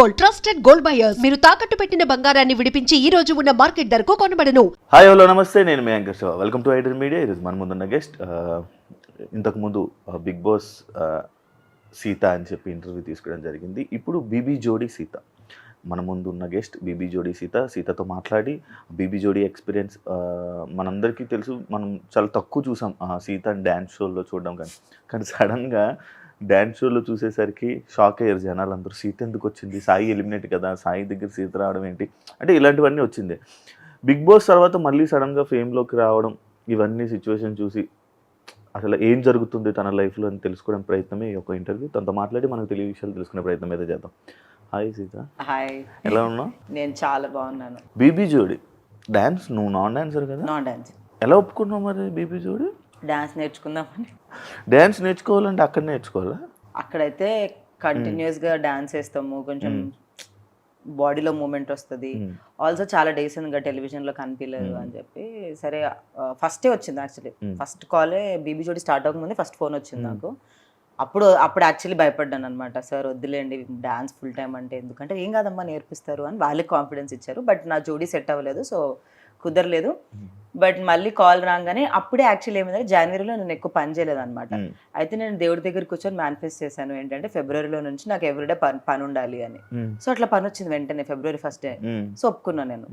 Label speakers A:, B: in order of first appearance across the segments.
A: Gold, trusted gold buyers. మీరు తాకట్టు పెట్టిన బంగారాన్ని విడిపించి ఈ రోజు ఉన్న మార్కెట్ ధరకు కొనబడను.
B: హాయ్ హలో నమస్తే, నేను మీ anchor Shiva. Welcome to idol media. ఈరోజు మన ముందున్న గెస్ట్ ఇంతకుముందు బిగ్ బాస్ సీత అని చెప్పి ఇంటర్వ్యూ తీసుకోవడం జరిగింది. ఇప్పుడు బీబీ జోడీ సీత మన ముందు ఉన్న గెస్ట్. బీబీ జోడీ సీతతో మాట్లాడి బీబీ జోడీ ఎక్స్పీరియన్స్ మనందరికీ తెలుసు. మనం చాలా తక్కువ చూసాం సీత డ్యాన్స్ షోలో చూడడం, కానీ సడన్గా డ్యాన్స్ షోలో చూసేసరికి షాక్ అయ్యారు జనాలు అందరూ. సీత ఎందుకు వచ్చింది, సాయి ఎలిమినేట్ కదా, సాయి దగ్గర సీత రావడం ఏంటి అంటే ఇలాంటివన్నీ వచ్చింది. బిగ్ బాస్ తర్వాత మళ్ళీ సడన్గా ఫేమ్లోకి రావడం, ఇవన్నీ సిచ్యువేషన్ చూసి అసలు ఏం జరుగుతుంది తన లైఫ్లో అని తెలుసుకోవడం ప్రయత్నమే ఈ ఒక ఇంటర్వ్యూ. తనతో మాట్లాడి మనకు తెలియ విషయాలు తెలుసుకునే ప్రయత్నం అయితే చేద్దాం. హాయ్ సీత.
C: హాయ్,
B: ఎలా ఉన్నావు?
C: నేను చాలా బాగున్నాను.
B: బీబీ జోడీ డాన్స్, నువ్వు నాన్ డాన్సర్ కదా?
C: Non dance.
B: ఎలా ఒప్పుకున్నావు మరి బీబీ జోడీ?
C: డాన్స్ నేర్చుకుందామని.
B: డాన్స్ నేర్చుకోవాలంటే అక్కడ నేర్చుకోవాలా?
C: అక్కడైతే కంటిన్యూస్గా డాన్స్ వేస్తాము, కొంచెం బాడీలో మూమెంట్ వస్తుంది. ఆల్సో చాలా డేస్ ఇంకా టెలివిజన్లో కనిపించలేదు అని చెప్పి, సరే ఫస్టే వచ్చింది యాక్చువల్లీ. ఫస్ట్ కాలే బీబీ జోడీ స్టార్ట్ అవ్వకముందే ఫస్ట్ ఫోన్ వచ్చింది నాకు. అప్పుడు యాక్చువల్లీ భయపడ్డాను అనమాట. సార్ వద్దులేండి డాన్స్ ఫుల్ టైం అంటే, ఎందుకంటే ఏం కాదమ్మా నేర్పిస్తారు అని వాళ్ళే కాన్ఫిడెన్స్ ఇచ్చారు. బట్ నా జోడీ సెట్ అవ్వలేదు, సో కుదరలేదు. బట్ మళ్ళీ కాల్ రాగానే అప్పుడే యాక్చువల్లీ ఏమైందంటే జనవరిలో నేను ఎక్కువ పని చేయలేదు అనమాట. అయితే నేను దేవుడి దగ్గర కూర్చొని మేనిఫెస్ట్ చేశాను ఏంటంటే ఫిబ్రవరిలో నుంచి నాకు ఎవ్రీడే పని ఉండాలి అని. సో అట్లా పని వచ్చింది వెంటనే ఫిబ్రవరి 1st డే. సో ఒప్పుకున్నాను నేను.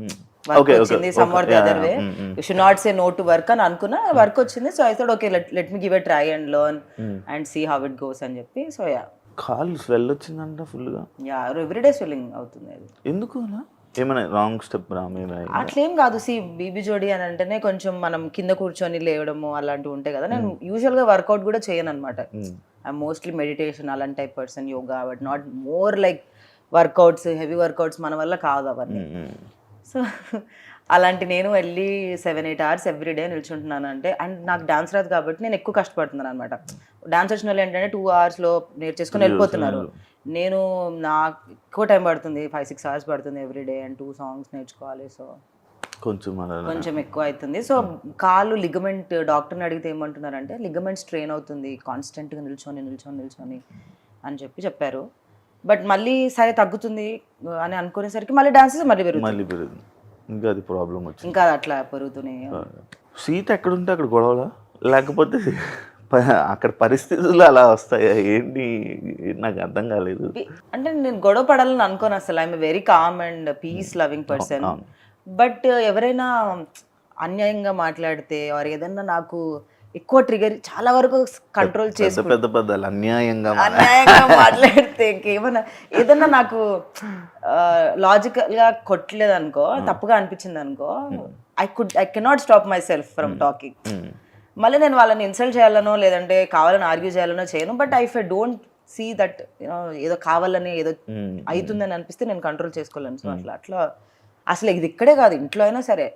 C: వర్క్ వచ్చింది, some or the other way, you should not say no to work అని అనుకున్నా. వర్క్ వచ్చింది, so I thought okay let me give a try and learn and see how it goes అని చెప్పి. So
B: call swell వచ్చిందంట ఫుల్గా.
C: Everyday swelling అవుతుంది. అది ఎందుకు అలా?
B: ఏమైనా రాంగ్ స్టెప్
C: అట్లేం కాదు. బీబీ జోడీ అని అంటేనే కొంచెం మనం కింద కూర్చొని లేవడము అలాంటివి ఉంటాయి కదా. నేను యూజువల్గా వర్కౌట్ కూడా చేయను అనమాట. ఐ మోస్ట్లీ మెడిటేషన్ అలాంటి type person, yoga, but not more like workouts, heavy workouts మన వల్ల కాదు అవన్నీ. సో అలాంటి నేను వెళ్ళి 7-8 hours ఎవ్రీడే నిల్చుంటున్నాను అంటే, అండ్ నాకు డాన్స్ రాదు కాబట్టి నేను ఎక్కువ కష్టపడుతున్నాను అనమాట. డాన్స్ వచ్చిన వాళ్ళు ఏంటంటే 2 hours నేర్చేసుకొని వెళ్ళిపోతున్నారు. నేను నాకు ఎక్కువ టైం పడుతుంది, 5-6 hours పడుతుంది ఎవ్రీడే, అండ్ 2 songs నేర్చుకోవాలి. సో కొంచెం ఎక్కువ అవుతుంది. సో కాలు లిగమెంట్, డాక్టర్ని అడిగితే ఏమంటున్నారంటే లిగమెంట్ స్ట్రెయిన్ అవుతుంది కాన్స్టెంట్గా నిల్చొని అని చెప్పారు. బట్ మళ్ళీ సరే తగ్గుతుంది అని అనుకునేసరికి మళ్ళీ డాన్సెస్ మళ్ళీ పెరుగుతుంది.
B: ఇంకా అది ప్రాబ్లం వచ్చింది,
C: ఇంకా అట్లా పెరుగుతూనే.
B: సీత ఎక్కడుంటే అక్కడ గొడవలా, లేకపోతే అక్కడ పరిస్థితులు అలా వస్తాయా ఏంటి? నాకు అర్థం కాలేదు.
C: అంటే నేను గొడవ పడాలని అనుకోను అసలు. I'm very calm and piece loving person. But ఎవరైనా అన్యాయంగా మాట్లాడితే ఆర్ ఏదన్నా నాకు ఎక్కువ ట్రిగర్, చాలా వరకు కంట్రోల్ చేసి
B: పెద్ద అన్యాయంగా
C: మాట్లాడితే ఇంకేమన్నా ఏదన్నా నాకు లాజికల్ గా కొట్టలేదు అనుకో, తప్పుగా అనిపించింది అనుకో, I cannot stop my self from talking. మళ్ళీ నేను వాళ్ళని ఇన్సల్ట్ చేయాలనో లేదంటే కావాలని ఆర్గ్యూ చేయాలనో చేయను. But if I don't see that ఏదో కావాలని ఏదో అవుతుందని అనిపిస్తే నేను కంట్రోల్ చేసుకోలేను. సో అట్లా అసలు ఇది ఇక్కడే కాదు, ఇంట్లో అయినా సరే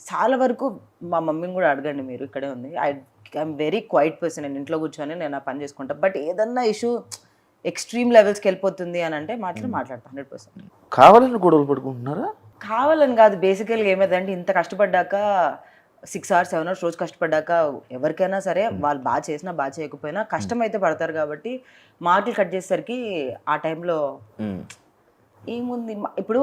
C: చాలా వరకు మా మమ్మీని కూడా అడగండి, మీరు ఇక్కడే ఉంది. I'm very quiet person. నేను ఇంట్లో కూర్చొని నేను ఆ పని చేసుకుంటా. బట్ ఏదన్నా ఇష్యూ ఎక్స్ట్రీమ్ లెవెల్స్కి వెళ్ళిపోతుంది అని అంటే మాట్లాడతాను 100%.
B: కావాలని గొడవలు పడుకుంటున్నారా?
C: కావాలని కాదు, బేసికల్గా ఏమైందంటే ఇంత కష్టపడ్డాక 6 hours 7 hours రోజు కష్టపడ్డాక ఎవరికైనా సరే వాళ్ళు బాగా చేసినా బాగా చేయకపోయినా కష్టం అయితే పడతారు. కాబట్టి మాటలు కట్ చేసేసరికి ఆ టైంలో ఏముంది ఇప్పుడు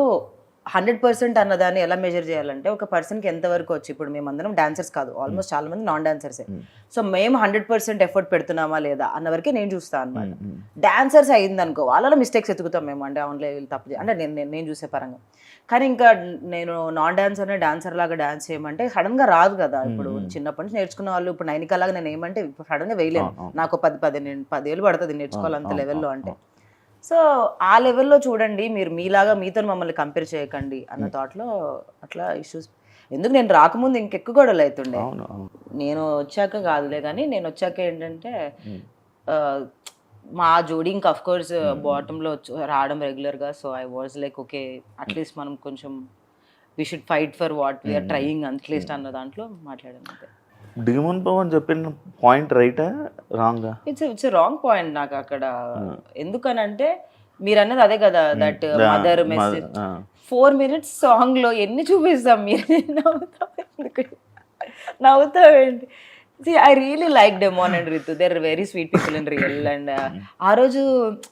C: 100% అన్నదాన్ని ఎలా మెజర్ చేయాలంటే ఒక పర్సన్కి ఎంతవరకు వచ్చి, ఇప్పుడు మేమందరం డాన్సర్స్ కాదు, ఆల్మోస్ట్ చాలా మంది నాన్ డాన్సర్సే. సో మేము 100% ఎఫర్ట్ పెడుతున్నామా లేదా అన్న వరకే నేను చూస్తాను అనమాట. డాన్సర్స్ అయిందనుకో వాళ్ళలో మిస్టేక్స్ ఎత్తుకుతాం మేము, అంటే ఆన్లైన్ తప్పు అంటే నేను చూసే పరంగా. కానీ ఇంకా నేను నాన్ డాన్సర్నే డాన్సర్ లాగా డాన్స్ చేయమంటే సడన్గా రాదు కదా. ఇప్పుడు చిన్నప్పటి నుంచి నేర్చుకున్న వాళ్ళు, ఇప్పుడు నైనికా లాగా నేను ఏమంటే ఇప్పుడు సడన్గా వేయలేను. నాకు 10 ఏళ్ళు పడుతుంది నేర్చుకోవాలి అంత లెవెల్లో అంటే. సో ఆ లెవెల్లో చూడండి, మీరు మీలాగా మీతో మమ్మల్ని కంపేర్ చేయకండి అన్న థాట్లో అట్లా ఇష్యూస్. ఎందుకు నేను రాకముందు ఇంకెక్కువ గొడవలు అవుతుండే, నేను వచ్చాక కాదులే. కానీ నేను వచ్చాక ఏంటంటే మా జోడీ ఇంకా అఫ్ కోర్స్ బాటంలో రావడం రెగ్యులర్గా. So I was like okay, at least మనం కొంచెం we should fight for what we are trying at least అన్న దాంట్లో మాట్లాడాను అంతే.
B: డిమోన్ పవన్ చెప్పిన పాయింట్ రైటా రాంగా?
C: ఇట్స్ రాంగ్ పాయింట్ నాకు అక్కడ. ఎందుకనంటే మీరు అన్నది అదే కదా, that mother message 4 minutes song లో ఎన్ని చూపిస్తాం, మీరు నవ్వుతావేంటి? See, I really like Demon and Ritu. They're very sweet people in real. And ఆ రోజు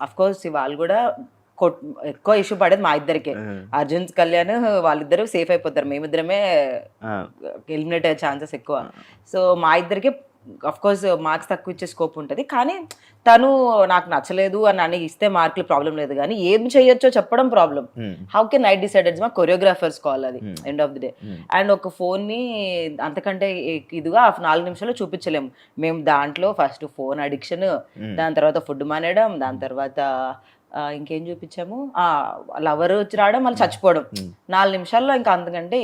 C: అఫ్ కోర్స్ వాళ్ళు కూడా ఎక్కువ ఇష్యూ పడేది మా ఇద్దరికే. అర్జున్ కళ్యాణ్ వాళ్ళిద్దరూ సేఫ్ అయిపోతారు, మేమిద్దరమే ఎలిమినేట్ అయ్యే ఛాన్సెస్ ఎక్కువ. సో మా ఇద్దరికే అఫ్ కోర్స్ మార్క్స్ తక్కువ ఇచ్చే స్కోప్ ఉంటుంది, కానీ తను నాకు నచ్చలేదు అని ఇస్తే మార్కులు ప్రాబ్లం లేదు, కానీ ఏం చేయొచ్చో చెప్పడం problem. How can I decide? మా కొరియోగ్రాఫర్స్ కాల్ అది end of the day. And ఒక ఫోన్ని అంతకంటే ఇదిగా 4 నిమిషాల్లో చూపించలేము మేము. దాంట్లో ఫస్ట్ ఫోన్ అడిక్షన్, దాని తర్వాత ఫుడ్ మానేయడం, దాని తర్వాత ఇంకేం చూపించాము, లవర్ వచ్చి రావడం, మళ్ళీ చచ్చిపోవడం. 4 నిమిషాల్లో ఇంకా అంతకంటే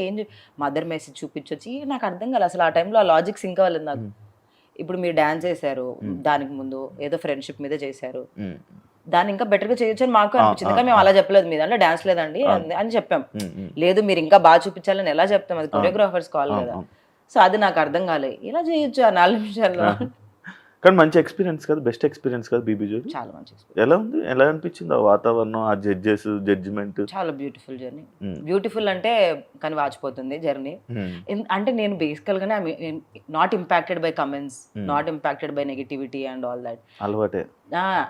C: మదర్ మెసేజ్ చూపించొచ్చి నాకు అర్థం కాదు అసలు. ఆ టైంలో ఆ లాజిక్ సింక్ అవ్వలేదు నాకు. ఇప్పుడు మీరు డాన్స్ చేశారు, దానికి ముందు ఏదో ఫ్రెండ్షిప్ మీద చేశారు, దాన్ని ఇంకా బెటర్ గా చేయొచ్చు అని మాకు అనిపించింది. కానీ మేము అలా చెప్పలేదు, మీ దాంట్లో డాన్స్ లేదండి అని చెప్పాం. లేదు మీరు ఇంకా బాగా చూపించాలని ఎలా చెప్తాం, అది కొరియోగ్రాఫర్స్ కాల్ కదా. సో అది నాకు అర్థం కాలేదు, ఇలా చేయొచ్చు ఆ 4 నిమిషాల్లో.
B: కానీ మంచి ఎక్స్పీరియన్స్ కదా, బెస్ట్ ఎక్స్పీరియన్స్ కదా బీబీ జోడి.
C: చాలా మంచి ఎక్స్పీరియన్స్.
B: ఎలా ఉంది, ఎలా అనిపించింది ఆ వాతావరణం, ఆ జడ్జెస్ జడ్జిమెంట్?
C: చాలా బ్యూటిఫుల్ జర్నీ. బ్యూటిఫుల్ అంటే కానీ వాచిపోతుంది జర్నీ. అంటే నేను బేసికల్ గానే not impacted by comments, not impacted by negativity and all that.
B: అలవాటే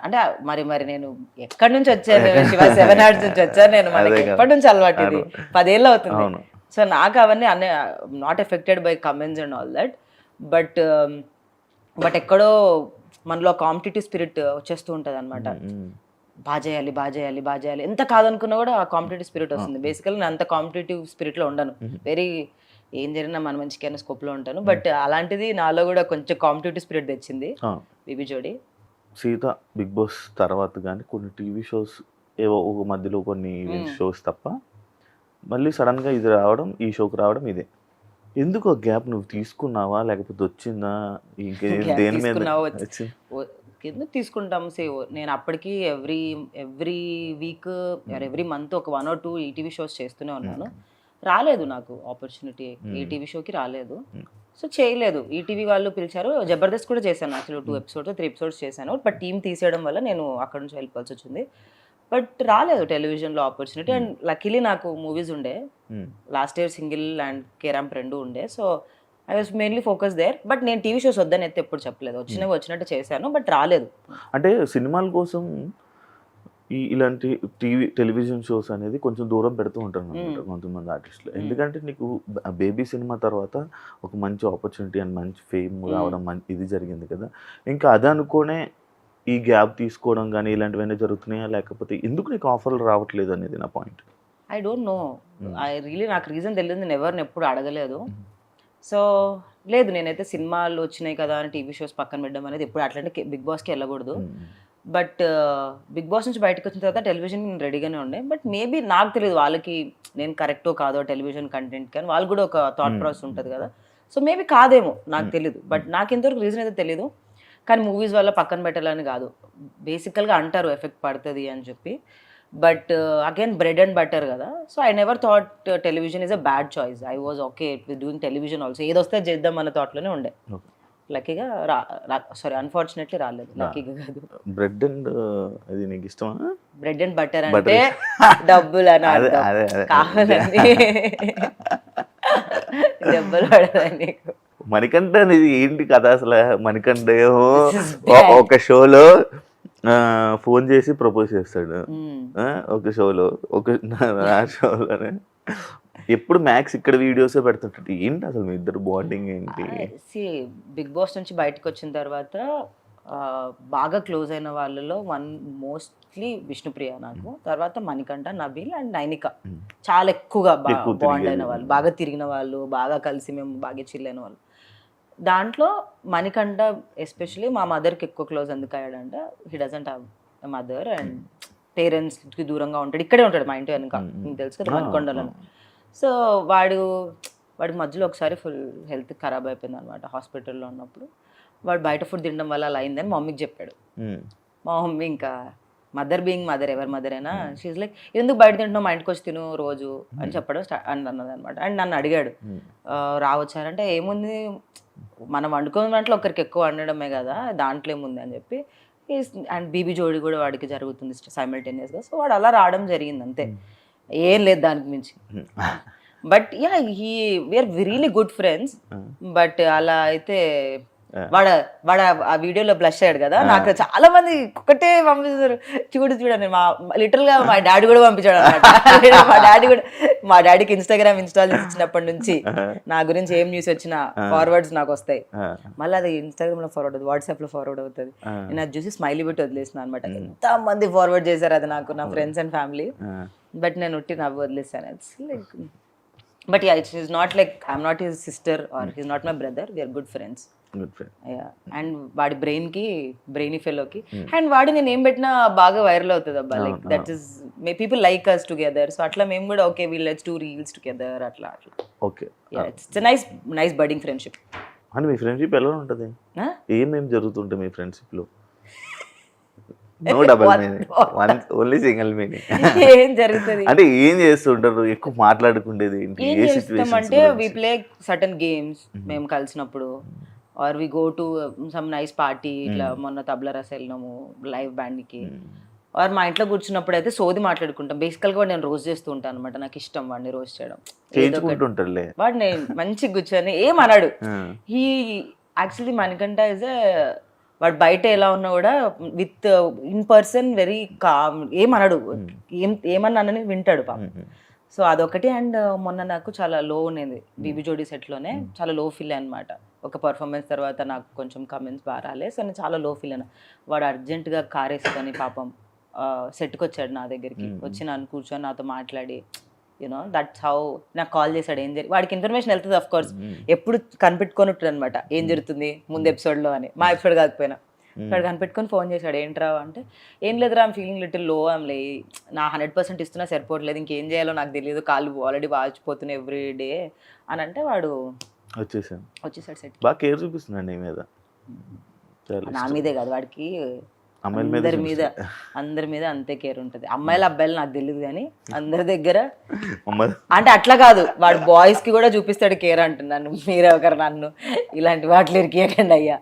C: అంటే మరి నేను ఎక్కడి నుంచి వచ్చాను, శివ 7 Arts నుంచి వచ్చాను నేను. మనకి ఎప్పటి నుంచి అలవాటు, ఇది 10 ఏళ్ళు అవుతుంది. సో నాకు అవన్నీ not affected by comments and all that. But ఎక్కడో మనలో కాంపిటేటివ్ స్పిరిట్ వచ్చేస్తూ ఉంటుంది అనమాట. బాగా చేయాలి ఎంత కాదనుకున్నా కూడా ఆ కాంపిటేటివ్ స్పిరిట్ వస్తుంది. బేసికల్లీ నేను అంత కాంపిటేటివ్ స్పిరిట్లో ఉండను, వెరీ ఏం జరిగినా మన మంచికి అనే స్కోప్లో ఉంటాను. బట్ అలాంటిది నాలో కూడా కొంచెం కాంపిటేటివ్ స్పిరిట్ తెచ్చింది బీబీ జోడి.
B: సీత బిగ్ బాస్ తర్వాత కానీ కొన్ని టీవీ షోస్ ఏవో ఒక మధ్యలో కొన్ని షోస్ తప్ప మళ్ళీ సడన్గా ఇది రావడం, ఈ షోకి రావడం ఇదే. ఎందుకు ఆ గ్యాప్ నువ్వు తీసుకున్నావా లేకపోతే వచ్చిందా? దేని మీద
C: ఎందుకు తీసుకుంటాం? నేను అప్పటికి ఎవ్రీ వీక్ ఎవ్రీ మంత్ ఒక 1 or 2 ఈటీవీ షోస్ చేస్తూనే ఉన్నాను. రాలేదు నాకు ఆపర్చునిటీ, ఏ టీవీ షోకి రాలేదు. సో చేయలేదు. ఈటీవీ వాళ్ళు పిలిచారు, జబర్దస్త్ కూడా చేశాను యాక్చువల్లీ 2 episodes 3 episodes చేశాను. బట్ టీం తీసేయడం వల్ల నేను అక్కడ నుంచి వెళ్ళిపోవాల్సి వచ్చింది. బట్ రాలేదు టెలివిజన్లో ఆపర్చునిటీ. అండ్ లక్కీలీ నాకు మూవీస్ ఉండే, లాస్ట్ ఇయర్ సింగిల్ అండ్ కేరాంప్ 2 ఉండే. So I was mainly focus there. But నేను టీవీ షోస్ వద్దని అయితే ఎప్పుడు చెప్పలేదు, వచ్చినట్టు చేశాను, బట్ రాలేదు.
B: అంటే సినిమాల కోసం ఇలాంటి టెలివిజన్ షోస్ అనేది కొంచెం దూరం పెడుతూ ఉంటారు అనమాట కొంతమంది ఆర్టిస్టులు. ఎందుకంటే నీకు బేబీ సినిమా తర్వాత ఒక మంచి ఆపర్చునిటీ అండ్ మంచి ఫేమ్ రావడం ఇది జరిగింది కదా. ఇంకా అదే అనుకోనే ఈ గ్యాప్ తీసుకోవడం కానీ ఇలాంటివన్నీ జరుగుతున్నాయా, లేకపోతే ఎందుకు నీకు ఆఫర్లు రావట్లేదు అనేది నా పాయింట్.
C: ఐ డోంట్ నో, నాకు రీజన్ తెలియదు, నేను ఎవరిని ఎప్పుడు అడగలేదు. సో లేదు, నేనైతే సినిమాలు వచ్చినాయి కదా అని టీవీ షోస్ పక్కన పెట్టడం అనేది ఎప్పుడు అట్లాంటి బిగ్ బాస్కి వెళ్ళకూడదు. బట్ బిగ్ బాస్ నుంచి బయటకు వచ్చిన తర్వాత టెలివిజన్ రెడీగానే ఉండే. బట్ మేబీ నాకు తెలియదు వాళ్ళకి నేను కరెక్టో కాదో టెలివిజన్ కంటెంట్, కానీ వాళ్ళు కూడా ఒక థాట్ ప్రాసెస్ ఉంటుంది కదా. సో మేబీ కాదేమో, నాకు తెలియదు. బట్ నాకు ఎంతవరకు రీజన్ అయితే తెలియదు. కానీ మూవీస్ వల్ల పక్కన పెట్టాలని కాదు, బేసికల్గా అంటారు ఎఫెక్ట్ పడుతుంది అని చెప్పి. But again bread and butter కదా. So I never thought television is a bad choice. I was okay with doing television also. ఏదొస్తే చేద్దాం అన్న థాట్లోనే ఉండే. లక్కీగా అన్ఫార్చునేట్లీ రాలేదు. లక్కీగా కాదు.
B: బ్రెడ్ అండ్ అది నీకు ఇష్టమా?
C: బ్రెడ్ అండ్ బటర్ అంటే డబ్బులు అని కావాలని డబ్బులు పడదని నీకు.
B: మణికంఠ అనేది ఏంటి కదా అసలు? మణికంఠ ఒక షోలో ఫోన్ చేసి ప్రపోజ్ చేస్తాడు, ఒక షోలో షోలోనే ఎప్పుడు మ్యాక్స్ ఇక్కడ వీడియోసే పెడుతుంటాడు. ఏంటి అసలు మీ ఇద్దరు బాండింగ్ ఏంటి?
C: బిగ్ బాస్ నుంచి బయటకు వచ్చిన తర్వాత బాగా క్లోజ్ అయిన వాళ్ళలో మోస్ట్లీ విష్ణుప్రియ నాకు, తర్వాత మణికంఠ, నబీల్ అండ్ నైనిక. చాలా ఎక్కువగా బాండ్ అయిన వాళ్ళు, బాగా తిరిగిన వాళ్ళు, బాగా కలిసి మేము బాగా చిల్ అయిన వాళ్ళు. దాంట్లో మణికంఠ ఎస్పెషలీ మా మదర్కి ఎక్కువ క్లోజ్ ఎందుకు అయ్యాడంటే, he doesn't have mother and పేరెంట్స్కి దూరంగా ఉంటాడు. ఇక్కడే ఉంటాడు మా ఇంటి వెనుక, మీకు తెలుసు కదా మణికొండలో. సో వాడికి మధ్యలో ఒకసారి ఫుల్ హెల్త్ ఖరాబ్ అయిపోయింది అనమాట హాస్పిటల్లో ఉన్నప్పుడు. వాడు బయట ఫుడ్ తినడం వల్ల అలా అయిందని మా మమ్మీకి చెప్పాడు. మా మమ్మీ ఇంకా మదర్ బీయింగ్ మదర్, ఎవరి మదర్ అయినా షీజ్ లైక్ ఎందుకు బయట తింటున్నావు, మా ఇంటికి వచ్చి తిను రోజు అని చెప్పడం అన్నది అనమాట. అండ్ నన్ను అడిగాడు రావచ్చారంటే, ఏముంది మనం వండుకున్న దాంట్లో ఒకరికి ఎక్కువ వండడమే కదా, దాంట్లో ఏముంది అని చెప్పి. అండ్ బీబీ జోడి కూడా వాడికి జరుగుతుంది సైమల్టేనియస్గా. సో వాడు అలా రావడం జరిగింది అంతే, ఏం లేదు దానికి మించి. But yeah we are really good friends. But అలా అయితే వాడు వాడు ఆ వీడియోలో బ్లష్ అయ్యాడు కదా, నాకు చాలా మంది ఒకటే పంపిస్తారు, చూడు చూడండి మా లిటరల్ గా మా డాడీ కూడా పంపించాడు అనమాట. మా డాడీకి ఇన్స్టాగ్రామ్ ఇన్స్టాల్ చేసినప్పటి నుంచి నా గురించి ఏం న్యూస్ వచ్చినా ఫార్వర్డ్స్ నాకు వస్తాయి. మళ్ళీ అది ఇన్స్టాగ్రామ్ లో ఫార్వర్డ్ అవుతుంది, వాట్సాప్ లో ఫార్వర్డ్ అవుతుంది. నేను అది చూసి స్మైలీ పెట్టి వదిలేసిన అనమాట. ఎంత మంది ఫార్వర్డ్ చేశారు అది నాకు, నా ఫ్రెండ్స్ అండ్ ఫ్యామిలీ. బట్ నేను ఉట్టి నవ్వు వదిలేసాను. It's like but yeah it's is not like I'm not his sister or his not my brother, we're good friends. And వాడి బ్రెయినీ ఫెలోకి అండ్ వాడి నేను ఏం పెట్టినా బాగా వైరల్ అవుతుంది అబ్బా. Like that is may people like us together. So అట్లా మేము కూడా okay we'll let's do reels together అట్లా.
B: Okay,
C: it's nice budding friendship.
B: అని మీ ఫ్రెండ్షిప్ ఎలా ఉంటుంది? ఏమేమి జరుగుతుంటాయి మీ ఫ్రెండ్షిప్ లో? No double meaning, only single meaning.
C: ఏం జరుగుతుంది
B: అంటే ఏం చేస్తుంటారు? ఎక్కువ మాట్లాడుకుండేది
C: ఏం చేస్తాం అంటే వి ప్లే సర్టన్ గేమ్స్ మేము కలిసినప్పుడు, or we go to some nice party. ఇట్లా మొన్న తబలా రస వెళ్ళినాము లైవ్ బ్యాండ్ కి. ఆర్ మా ఇంట్లో కూర్చున్నప్పుడు అయితే సోది మాట్లాడుకుంటాం. బేసికల్ గా నేను రోజ్ చేస్తూ ఉంటాను అనమాట, నాకు ఇష్టం వాడిని రోజ్ చేయడం. వాడు నేను మంచిగా కూర్చొని ఏమన్నాడు. హీ యాక్చువల్లీ మణికంఠ ఇస్ వాడు బయట ఎలా ఉన్నా కూడా with in person very calm, ఏమన్నాడు ఏమన్నానని వింటాడు పాపం. సో అదొకటి. అండ్ మొన్న నాకు చాలా లో ఉండేది బీబీ జోడీ సెట్లోనే, చాలా లో ఫీల్ అనమాట. ఒక పర్ఫార్మెన్స్ తర్వాత నాకు కొంచెం కమెంట్స్ బాగా రాలే, సో నేను చాలా లో ఫీల్ అయినా. వాడు అర్జెంటుగా కార్ వేసుకొని పాపం సెట్కి వచ్చాడు నా దగ్గరికి, వచ్చి నన్ను కూర్చొని నాతో మాట్లాడి యూనో దట్స్ హౌ నాకు కాల్ చేశాడు. ఏం జరిగి వాడికి ఇన్ఫర్మేషన్ వెళ్తుంది అఫ్ కోర్స్, ఎప్పుడు కనిపెట్టుకొని ఉంటుంది అనమాట ఏం జరుగుతుంది ముందు ఎపిసోడ్లో అని. మా ఎపిసోడ్ కాకపోయినా వాడు కనిపెట్టుకొని ఫోన్ చేశాడు, ఏంట్రా అంటే ఏం లేదురా ఐమ్ ఫీలింగ్ లిటిల్ లో, ఐమ్ లే నా 100% ఇస్తున్నా సరిపోవట్లేదు, ఇంకేం చేయాలో నాకు తెలియదు, కాళ్ళు ఆల్రెడీ వాచిపోతున్నాయి ఎవ్రీ డే అని అంటే వాడు వచ్చేసాడు సెట్.
B: బాగా కేర్ చూపిస్తున్నాడు నీ మీద.
C: నా మీదే కాదు వాడికి, అందరి మీద అంతే కేర్ ఉంటుంది. అమ్మాయిలు అబ్బాయిలు నాకు తెలియదు కానీ అందరి దగ్గర అంటే అట్లా కాదు, వాడు బాయ్స్ కి కూడా చూపిస్తాడు కేర్ అంటున్నాను. మీరెవరు నన్ను ఇలాంటి వాటిలో ఇరికేయకండి అయ్యా,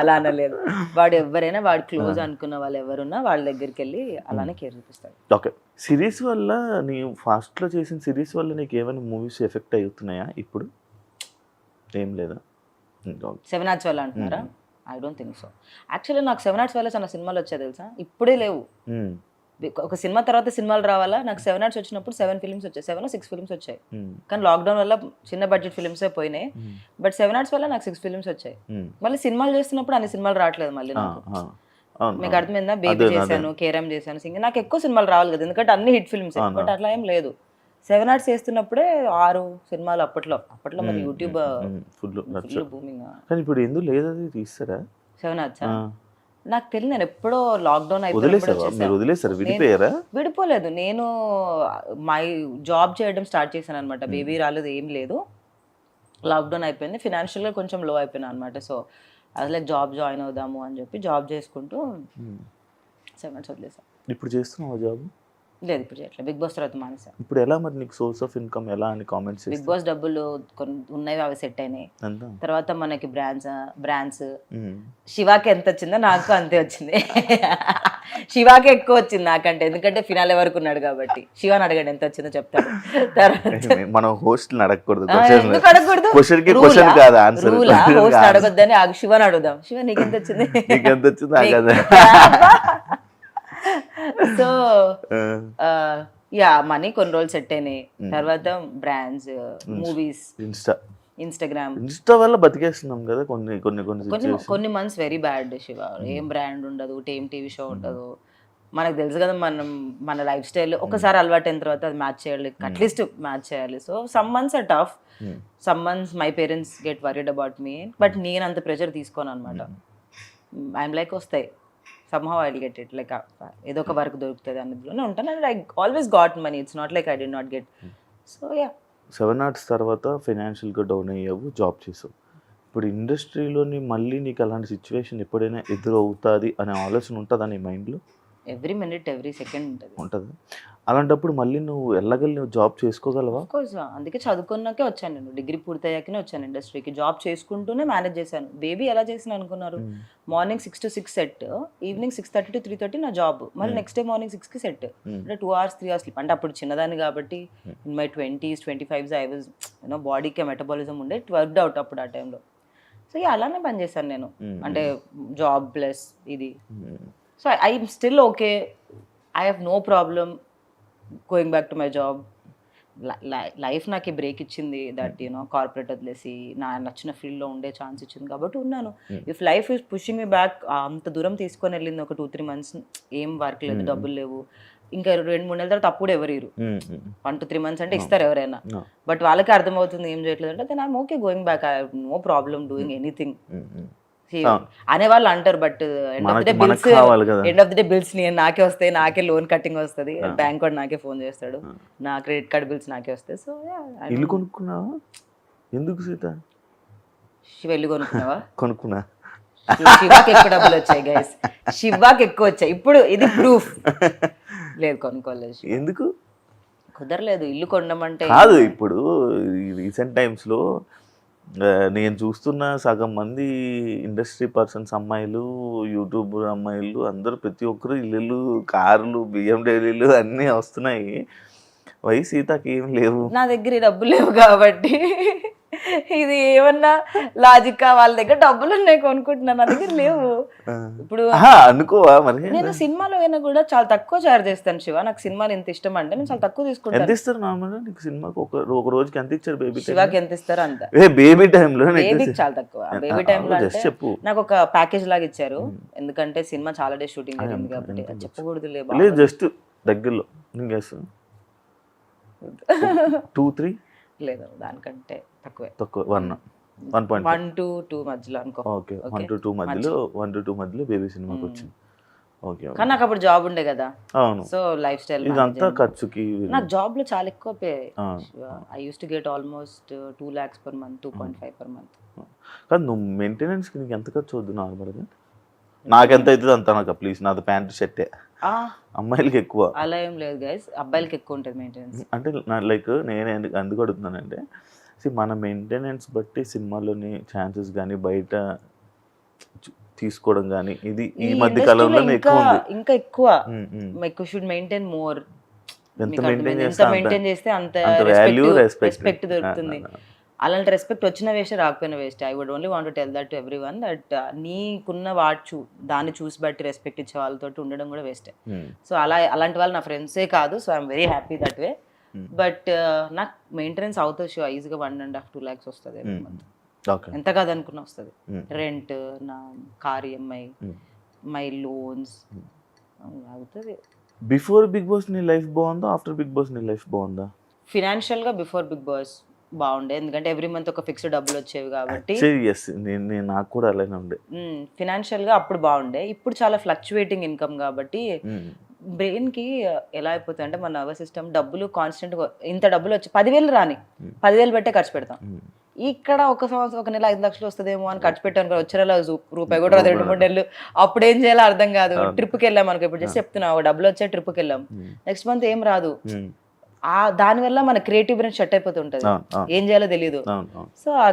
C: అలా అనలేదు. వాడు ఎవరైనా వాడు క్లోజ్ అనుకున్న వాళ్ళు ఎవరున్నా వాళ్ళ దగ్గరికి వెళ్ళి అలానే కేర్ చూపిస్తాడు.
B: ఓకే, సిరీస్ వల్ల నీ ఫాస్ట్ లో చేసిన సిరీస్ వల్ల నీకు ఏమైనా మూవీస్ ఎఫెక్ట్ అవుతున్నాయా ఇప్పుడు? ఏం లేదా?
C: 7 Arts వల్ల అంటున్నారా? I don't think so. Actually నాకు 7 Arts వల్ల చాలా సినిమాలు వచ్చాయి తెలుసా, ఇప్పుడే లేవు. ఒక సినిమా తర్వాత సినిమాలు రావాలా, నాకు 7 Arts వచ్చినప్పుడు 7 ఫిల్మ్స్ వచ్చాయి, 7 or 6 ఫిల్మ్స్ వచ్చాయి. కానీ లాక్డౌన్ వల్ల చిన్న బడ్జెట్ ఫిల్మ్సే పోయినాయి. బట్ 7 Arts వల్ల నాకు 6 ఫిల్మ్స్ వచ్చాయి. మళ్ళీ సినిమాలు చేస్తున్నప్పుడు అన్ని సినిమాలు రావట్లేదు మళ్ళీ నాకు. మీకు అర్థమైందా? బేబీ చేశాను, కేరం చేశాను, సింగర్, నాకు ఎక్కువ సినిమాలు రావాలి కదా ఎందుకంటే అన్ని హిట్ ఫిల్మ్స్. బట్ అట్లా ఏం లేదు. 7 Arts చేస్తున్నప్పుడే 6 సినిమాలు అప్పట్లో మరి యూట్యూబ్ ఫుల్ బూమింగ్.
B: కానీ ఇప్పుడు ఎందుకు లేదు అది తీస్తారా
C: 7 Arts? నాకు తెలియదు, నేను ఎప్పుడో లాక్డౌన్ అయిపోయి విడిపోలేదు. నేను మై జాబ్ చేయడం స్టార్ట్ చేశాను అనమాట. బేబీ రాలేదు, ఏం లేదు, లాక్డౌన్ అయిపోయింది, ఫినాన్షియల్గా కొంచెం లో అయిపోయినా అనమాట. సో అది లైక్ జాబ్ జాయిన్ అవుదాము అని చెప్పి జాబ్ చేసుకుంటూ 7 Arts వదిలేసాను.
B: ఇప్పుడు చేస్తున్నావా జాబ్?
C: లేదు ఇప్పుడు చేయట్లేదు, బిగ్ బాస్ తర్వాత మానేసా.
B: ఇప్పుడు ఎలా మరి నీకు సోర్స్ ఆఫ్ ఇన్కమ్ ఎలా అని కామెంట్స్?
C: బిగ్ బాస్ డబ్బులు కొన్ని ఉన్నాయి, అవి సెట్ అయినాయి. తర్వాత మనకి బ్రాండ్స్ శివాకి ఎంత వచ్చిందో నాకు అంతే వచ్చింది. శివాకి ఎక్కువ వచ్చింది నాకంటే, ఎందుకంటే ఫినాలే వరకు ఉన్నాడు కాబట్టి. శివాని అడగండి ఎంత వచ్చిందో చెప్తాడు.
B: మనం హోస్ట్ అడగకూడదు,
C: హోస్ట్ అడగొద్దని శివాని అడుగుదాం. శివ నీకెంత వచ్చింది? సో యా మనీ కొన్ని రోజులు సెట్ అయినాయి. తర్వాత బ్రాండ్స్, మూవీస్, ఇన్స్టాగ్రామ్
B: వల్ల బతికేస్తున్నాం కదా.
C: కొన్ని మంత్స్ వెరీ బ్యాడ్ శివ. ఏం బ్రాండ్ ఉండదు, ఏం టీవీ షో ఉండదు. మనకు తెలుసు కదా మన లైఫ్ స్టైల్ ఒకసారి అలవాటు అయిన తర్వాత అది మ్యాచ్ చేయాలి, అట్లీస్ట్ మ్యాచ్ చేయాలి. So some months or tough, some months my parents get worried about me. But నేను అంత ప్రెషర్ తీసుకోను అనమాట. ఐఎమ్ లైక్ వస్తాయి somehow I'll get it, like ఏదో ఒక వర్క్ దొరుకుతుంది అందులోనే ఉంటాను. And I always got money, it's not like I did not get. So yeah
B: 7 Arts తర్వాత ఫైనాన్షియల్గా డౌన్ అయ్యావు, జాబ్ చేసావు. ఇప్పుడు ఇండస్ట్రీలోని మళ్ళీ నీకు అలాంటి సిచ్యువేషన్ ఎప్పుడైనా ఎదురవుతుంది అనే ఆలోచన ఉంటుందా నీ మైండ్లో?
C: ఎవ్రీ మినిట్ ఎవ్రీ సెకండ్
B: ఉంటుంది. అలాంటప్పుడు మళ్ళీ నువ్వు వెళ్ళగలి నువ్వు జాబ్ చేసుకోగలవా?
C: కోర్స్, అందుకే చదువుకున్నాకే వచ్చాను నేను. డిగ్రీ పూర్తయ్యాకనే వచ్చాను ఇండస్ట్రీకి. జాబ్ చేసుకుంటూనే మేనేజ్ చేశాను. బేబీ ఎలా చేసిన అనుకున్నారు? Morning 6 to 6 set, evening 6:30 to 3:30 నా జాబ్, మళ్ళీ నెక్స్ట్ డే మార్నింగ్ 6కి సెట్. అంటే 2 hours 3 hours స్లీప్. అంటే అప్పుడు చిన్నదాన్ని కాబట్టి in my 20s 25s I was బాడీకి మెటబాలిజం ఉండే, ఇట్ వర్క్డ్ అవుట్ అప్పుడు ఆ టైంలో. సో అలానే పనిచేశాను నేను, అంటే జాబ్ ప్లస్ ఇది. So I'm still okay, I have no problem going back to my job. Life నాకు బ్రేక్ ఇచ్చింది, దట్ యూనో కార్పొరేట్ వదిలేసి నా నచ్చిన ఫీల్డ్లో ఉండే ఛాన్స్ ఇచ్చింది కాబట్టి ఉన్నాను. If life is pushing me back, అంత దూరం తీసుకొని వెళ్ళింది ఒక 2-3 months, ఏం వర్క్ లేదు, డబ్బులు లేవు, ఇంకా 2-3 నెలల తర్వాత అప్పుడు ఎవరు 1 to 3 months అంటే ఇస్తారు ఎవరైనా, బట్ వాళ్ళకి అర్థమవుతుంది ఏం చేయట్లేదు అంటే then I'm okay going back, I have no problem doing anything అనేవాళ్ళు అంటారు. But end of the day bills నాకే వస్తాయి, నాకే లోన్ కట్టింగ్ వస్తుంది, బ్యాంక్ వాడు నాకే ఫోన్ చేస్తాడు, నా క్రెడిట్ కార్డ్ బిల్స్ నాకే వస్తాయి. సో
B: ఇల్లు కొనుక్కున్నావా? ఎందుకు సీత?
C: ఇల్లు కొనుక్కున్నావా?
B: కొనుక్కున్నా.
C: శివాకి ఎక్కువ డబ్బులు వచ్చాయి గైస్, శివాకి ఎక్కువ వచ్చాయి. ఇప్పుడు ఇది ప్రూఫ్. లేదు కొనుక్కోలేదు.
B: ఎందుకు
C: కుదరలేదు ఇల్లు కొనమంటే.
B: కాదు, ఇప్పుడు రీసెంట్ టైమ్స్లో నేను చూస్తున్న సగం మంది ఇండస్ట్రీ పర్సన్స్ అమ్మాయిలు, యూట్యూబ్ అమ్మాయిలు అందరూ ప్రతి ఒక్కరు ఇల్లు, కార్లు, BMW అన్నీ వస్తున్నాయి. సీతకి ఏం లేవు.
C: నా దగ్గర డబ్బులు లేవు కాబట్టి ఇది ఏమన్నా లాజిక్, వాళ్ళ దగ్గర డబ్బులు ఉన్నాయి కొనుక్కుంటున్నా, నా దగ్గర లేవు. ఇప్పుడు
B: అనుకోవా మరి?
C: నేను సినిమాలో అయినా కూడా చాలా తక్కువ చార్జ్ చేస్తాను శివ, నాకు సినిమాలు ఎంత ఇష్టం అంటే నేను చాలా తక్కువ తీసుకుంటాను.
B: ఎంత ఇస్తారు నార్మల్ నీకు సినిమాకి? ఒక రోజుకి ఎంత ఇచ్చారు బేబీ?
C: శివాకి ఎంత ఇస్తారు అంత.
B: బేబీ టైంలో?
C: బేబీకి చాలా తక్కువ. బేబీ టైంలో అంటే నాకు ఒక ప్యాకేజ్ లాగా ఇచ్చారు, ఎందుకంటే సినిమా చాలా డేస్ షూటింగ్ జరిగింది కాబట్టి. చెప్పకూడదు లేదు,
B: జస్ట్ దగ్గరలో 2-3
C: లేదు, దానికంటే తక్కువే.
B: తక్కువ 1
C: to 2 మధ్యలో అనుకో.
B: ఓకే, 1 to 2 మధ్యలో బేబీ సినిమాకి వచ్చింది. ఓకే,
C: కానీ నాకు అప్పుడు జాబ్ ఉండే కదా.
B: అవును.
C: సో లైఫ్ స్టైల్
B: ఇదంతా ఖర్చుకి.
C: నాకు జాబ్ లో చాలా ఎక్కువ pay. I use to get almost 2 lakhs per month, 2.5 per month.
B: కాదు, నువ్వు మెయింటెనెన్స్కి నీకు ఎంత ఖర్చు అవుద్దు నార్మల్గా? నాకెంత అవుతుంది అంత నాకు ప్లీజ్. నాది ప్యాంటు షర్టే, అమ్మాయిలకి ఎక్కువ.
C: అలా ఏం లేదు గైస్, అబ్బాయిలకి ఎక్కువ ఉంటుంది మెయింటెనెన్స్.
B: అంటే లైక్ నేను ఎందుకు అడుగుతున్నానంటే, మన మెయింటెనెన్స్ బట్టి సినిమాలోని ఛాన్సెస్ కానీ బయట తీసుకోవడం కానీ ఇది ఈ మధ్య కాలంలో
C: ఇంకా ఎక్కువ షుడ్ మెయింటైన్ మోర్. ఎంత మెయింటైన్ చేస్తే అంత రెస్పెక్ట్ దొరుకుతుంది. అలాంటి రెస్పెక్ట్ వచ్చిన వేస్ట్, రాకపోయిన waste. I would only want to tell that to every one that నీకున్న దాన్ని చూసి బట్టి రెస్పెక్ట్ ఇచ్చే వాళ్ళతో ఉండడం కూడా వేస్టే. సో అలాంటి వాళ్ళు నా ఫ్రెండ్సే కాదు. So I'm very happy that way. But నాకు మెయింటెనెన్స్ అవుతుంది షో ఈజీగా 1.5-2 lakhs వస్తుంది ఎంత కాదనుకున్నా వస్తుంది. రెంట్, నా కార్ EMI, మై లోన్స్ అవుతుంది.
B: బిఫోర్ బిగ్ బాస్ నీ లైఫ్ బాగుందా? ఆఫ్టర్ బిగ్ బాస్ నీ లైఫ్ బాగుందా?
C: ఫినాన్షియల్గా బిఫోర్ బిగ్ బాస్ బాగుండే, ఎందుకంటే ఎవ్రీ మంత్ ఒక ఫిక్స్డ్ డబ్బులు వచ్చేవి కాబట్టి.
B: నాకు కూడా అలానే ఉండే.
C: ఫినాన్షియల్గా అప్పుడు బాగుండే. ఇప్పుడు చాలా ఫ్లక్చువేటింగ్ ఇన్కమ్ కాబట్టి బ్రెయిన్ కి ఎలా అయిపోతుంది అంటే మన నర్వస్ సిస్టమ్ డబ్బులు కాన్స్టెంట్ ఇంత డబ్బులు వచ్చి 10,000 రాని 10,000 పెట్టే ఖర్చు పెడతాం. ఇక్కడ ఒక సంవత్సరం ఒక నెల 5 లక్షలు వస్తుందేమో అని ఖర్చు పెట్టాను, వచ్చే నెల రూపాయి కూడా 2-3 నెలలు అప్పుడు ఏం చేయాలో అర్థం కాదు. ట్రిప్కి వెళ్ళాం అనుకో, ఇప్పుడు జస్ట్ చెప్తున్నా డబ్బులు వచ్చే ట్రిప్కి వెళ్ళాం, నెక్స్ట్ మంత్ ఏం రాదు. దానివల్ల మన క్రియేటివ్ బ్రెయిన్ షట్ అయిపోతుంటది, ఏం చేయాలో తెలియదు. సో ఆ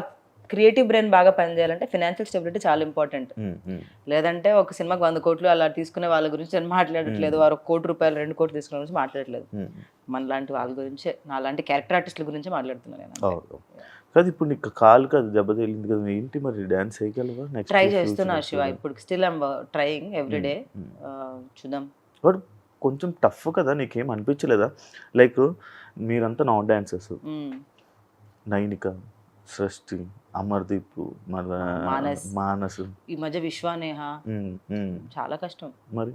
C: క్రియేటివ్ బ్రెయిన్ బాగా పనిచేయాలంటే ఫైనాన్షియల్ స్టెబిలిటీ చాలా ఇంపార్టెంట్. లేదంటే ఒక సినిమాకి 100 కోట్లు అలా తీసుకునే వాళ్ళ గురించి నేను మాట్లాడట్లేదు, వారు 1 కోటి రూపాయలు 2 కోట్లు తీసుకునే గురించి మాట్లాడట్లేదు. మన లాంటి వాళ్ళ గురించే, నా లాంటి క్యారెక్టర్ ఆర్టిస్టుల గురించి మాట్లాడుతున్నాను నేను.
B: కాదు, ఇప్పుడు నీకు కాలు కాదు దెబ్బ తగిలింది కదా, ఏంటి మరి డాన్స్ చేయగలవా?
C: ట్రై చేస్తున్నా శివ, ఇప్పుడు స్టిల్ ఐమ్ ట్రయింగ్ ఎవ్రీడే. చూద్దాం.
B: బట్ కొంచెం టఫ్ కదా, నీకేం అనిపించలేదా? లైక్ మీరంతా నాన్ డాన్సర్స్, నైనిక, సృష్టి, అమర్దీప్, మానస్,
C: ఈ మధ్య విశ్వానేహ, చాలా కష్టం.
B: మరి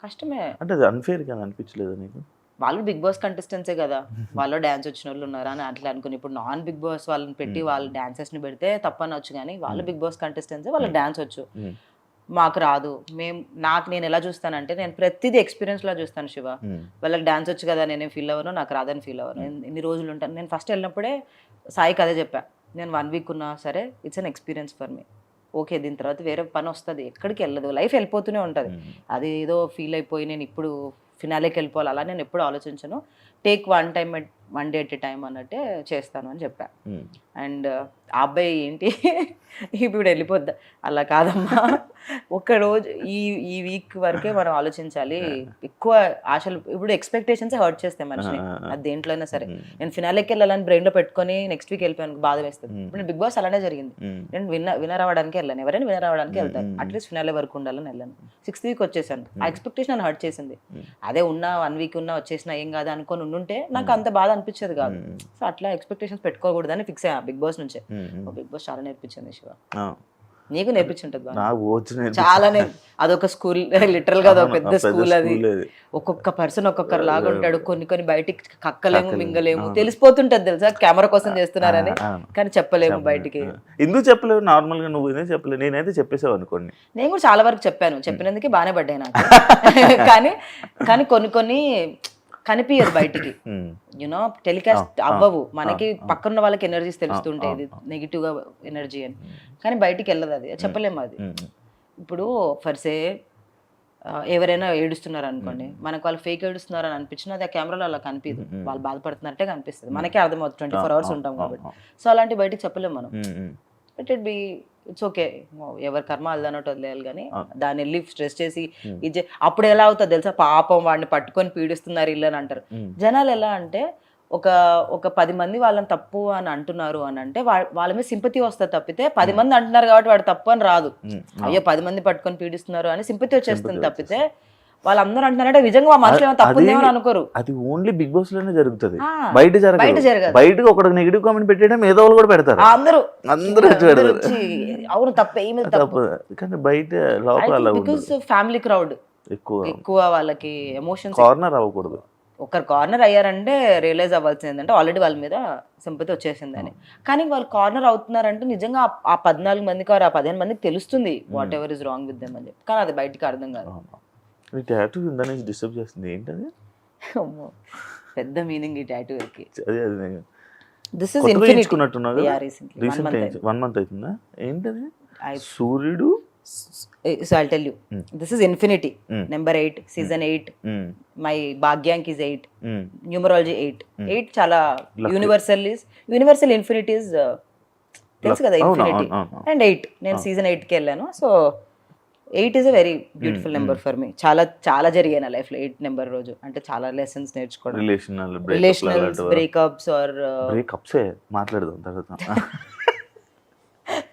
C: కష్టమే
B: అంటే అది అన్ఫేర్ గా అనిపించలేదా నీకు?
C: వాళ్ళు బిగ్ బాస్ కంటెస్టెంట్సే కదా, వాళ్ళు డాన్స్ వచ్చిన వాళ్ళు ఉన్నారా అని అట్లా అనుకుని, ఇప్పుడు నాన్ బిగ్ బాస్ వాళ్ళని పెట్టి వాళ్ళు డాన్సర్స్ ని పెడితే తప్పనొచ్చు, కానీ వాళ్ళు బిగ్ బాస్ కంటెస్టెంట్సే, వాళ్ళకి డాన్స్ వచ్చు, మాకు రాదు. నేను ఎలా చూస్తానంటే, నేను ప్రతిదీ ఎక్స్పీరియన్స్ లా చూస్తాను శివ. వాళ్ళకి డాన్స్ వచ్చు కదా, నేనేం ఫీల్ అవ్వను, నాకు రాదని ఫీల్ అవ్వను. ఎన్ని రోజులు ఉంటాను. నేను ఫస్ట్ వెళ్ళినప్పుడే సాయికి అదే చెప్పా, నేను 1 week ఉన్నా సరే it's an experience for me. Okay, దీని తర్వాత వేరే పని వస్తుంది, ఎక్కడికి వెళ్ళదు, లైఫ్ వెళ్ళిపోతూనే ఉంటుంది. అది ఏదో ఫీల్ అయిపోయి నేను ఇప్పుడు ఫినాలేకి వెళ్ళిపోవాలి అలా నేను ఎప్పుడు ఆలోచించను. Take 1 day at a time అన్నట్టే చేస్తాను అని చెప్పా. అండ్ ఆ అబ్బాయి ఏంటి ఇప్పుడు వెళ్ళిపోద్దా, అలా కాదమ్మా, ఒక్కరోజు ఈ వీక్ వరకే మనం ఆలోచించాలి. ఎక్కువ ఆశలు ఇప్పుడు ఎక్స్పెక్టేషన్స్ హర్ట్ చేస్తాయి మనిషిని, అది దేంట్లో అయినా సరే. నేను ఫినాలేకి వెళ్ళాలని బ్రెయిన్లో పెట్టుకొని నెక్స్ట్ వీక్ వెళ్ళిపోయాను, బాధ వేస్తుంది. ఇప్పుడు బిగ్ బాస్ అలానే జరిగింది. నేను విన్నర్ అవ్వడానికి వెళ్ళాను, ఎవరైనా విన్నర్ అవ్వడానికి వెళ్తాను, అట్లీస్ట్ ఫినాలే వరకు ఉండాలని వెళ్ళాను. 6th week వచ్చేసాను. ఆ ఎక్స్పెక్టేషన్ నన్ను హర్ట్ చేసింది. అదే ఉన్నా 1 week ఉన్నా వచ్చేసినా ఏం కాదు అనుకొని ఉండుంటే నాకు అంత బాధ అనిపించేది కాదు. సో అట్లా ఎక్స్పెక్టేషన్స్ పెట్టుకోకూడదని ఫిక్స్ అయ్యా బిగ్ బాస్ నుంచే. బిగ్ బాస్ చాలా నేర్పించింది శివ, నీకు నేర్పించుంటది చాలా. అదొక స్కూల్, లిటరల్ గా అదొక పెద్ద స్కూల్. అది ఒక్కొక్క పర్సన్ ఒక్కొక్కరు లాగా ఉంటాడు. కొన్ని బయటికి కక్కలేము, మింగలేము, తెలిసిపోతుంటది తెలుసా కెమెరా కోసం చేస్తున్నారని, కానీ చెప్పలేము బయటికి.
B: ఎందుకు చెప్పలేవు? నార్మల్ గా నువ్వు చెప్పలేదు, నేనైతే చెప్పేసావు అనుకోండి.
C: నేను కూడా చాలా వరకు చెప్పాను, చెప్పినందుకే బాగానే పడ్డాయి నాకు. కానీ కొన్ని కనిపించదు బయటికి, యునో టెలికాస్ట్ అవ్వవు. మనకి పక్కన వాళ్ళకి ఎనర్జీస్ తెలుస్తుంటాయి, ఇది నెగిటివ్ గా ఎనర్జీ అని, కానీ బయటికి వెళ్ళదు. అది చెప్పలేము. అది ఇప్పుడు ఫర్సే ఎవరైనా ఏడుస్తున్నారు అనుకోండి, మనకు వాళ్ళు ఫేక్ ఏడుస్తున్నారు అని అనిపించినా అది ఆ కెమెరాలో అలా కనిపించదు. వాళ్ళు బాధపడుతున్నట్టే కనిపిస్తుంది, మనకే అర్థమవుతుంది. 24 hours ఉంటాం కాబట్టి. సో అలాంటి బయటికి చెప్పలేము మనం. ఇట్ బి ఇట్స్ ఓకే, ఎవరి కర్మ అల్లన్నట్టు వదిలేయాలి. కానీ దాన్ని వెళ్ళి స్ట్రెస్ చేసి ఇది అప్పుడు ఎలా అవుతుంది తెలుసా, పాపం వాడిని పట్టుకొని పీడిస్తున్నారు ఇల్లు అని అంటారు జనాలు. ఎలా అంటే ఒక 10 మంది వాళ్ళని తప్పు అని అంటున్నారు అని అంటే వాళ్ళ మీద సింపతి వస్తుంది తప్పితే, 10 మంది అంటున్నారు కాబట్టి వాడు తప్పు అని రాదు. అయ్యో 10 మంది పట్టుకొని పీడిస్తున్నారు అని సింపతి వచ్చేస్తుంది తప్పితే, వాళ్ళందరూ అంటున్నారంటే నిజంగా మనుషులు ఏమో తప్పు ఉందేమో అనుకోరు.
B: అది ఓన్లీ బిగ్ బాస్ లోనే జరుగుతుంది, బయట జరగదు. బయటకు ఒక నెగిటివ్ కామెంట్ పెట్టడం ఏదో వాళ్ళు కూడా పెడతారు, అందరూ అవును తప్పే తప్పు. కానీ బయట లోపల
C: బికాస్ ఫ్యామిలీ క్రౌడ్ ఎక్కువ, వాళ్ళకి ఎమోషన్స్
B: కార్నర్ అవ్వకూడదు.
C: ఒకరు కార్నర్ అయ్యారంటే రియలైజ్ అవ్వాల్సింది ఏంటంటే ఆల్రెడీ వాళ్ళ మీద సింపతి వచ్చేసిందని. కానీ వాళ్ళు కార్నర్ అవుతున్నారంటే నిజంగా ఆ 14 మందికి ఆ 15 మందికి తెలుస్తుంది what ever is wrong with them అని చెప్పి, కానీ అది బయటికి అర్థం కాదు.
B: ఈ టాటూ ఇందాక డిస్టర్బ్ చేస్తుంది ఏంటది?
C: పెద్ద మీనింగ్ ఈ టాటూకి.
B: This is infinity. Recently 1 month అవుతుందా? ఏంటది? సూర్యుడు.
C: So I'll tell you. This is infinity. Number 8, season 8. My Bhagyank is 8. Numerology 8. 8 చాలా universal infinity is తెలుసు కదా, infinity. And 8 నేను season 8కి వెళ్ళాను. So 8 is a very beautiful number for me. చాలా జరిగాయి నా లైఫ్ లో 8 నెంబర్ రోజు. అంటే చాలా లెసన్స్ నేర్చుకోవడం, రిలేషనల్స్, బ్రేకప్స్ ఆర్
B: బ్రేకప్సే మాట్లాడదాం తర్వాత.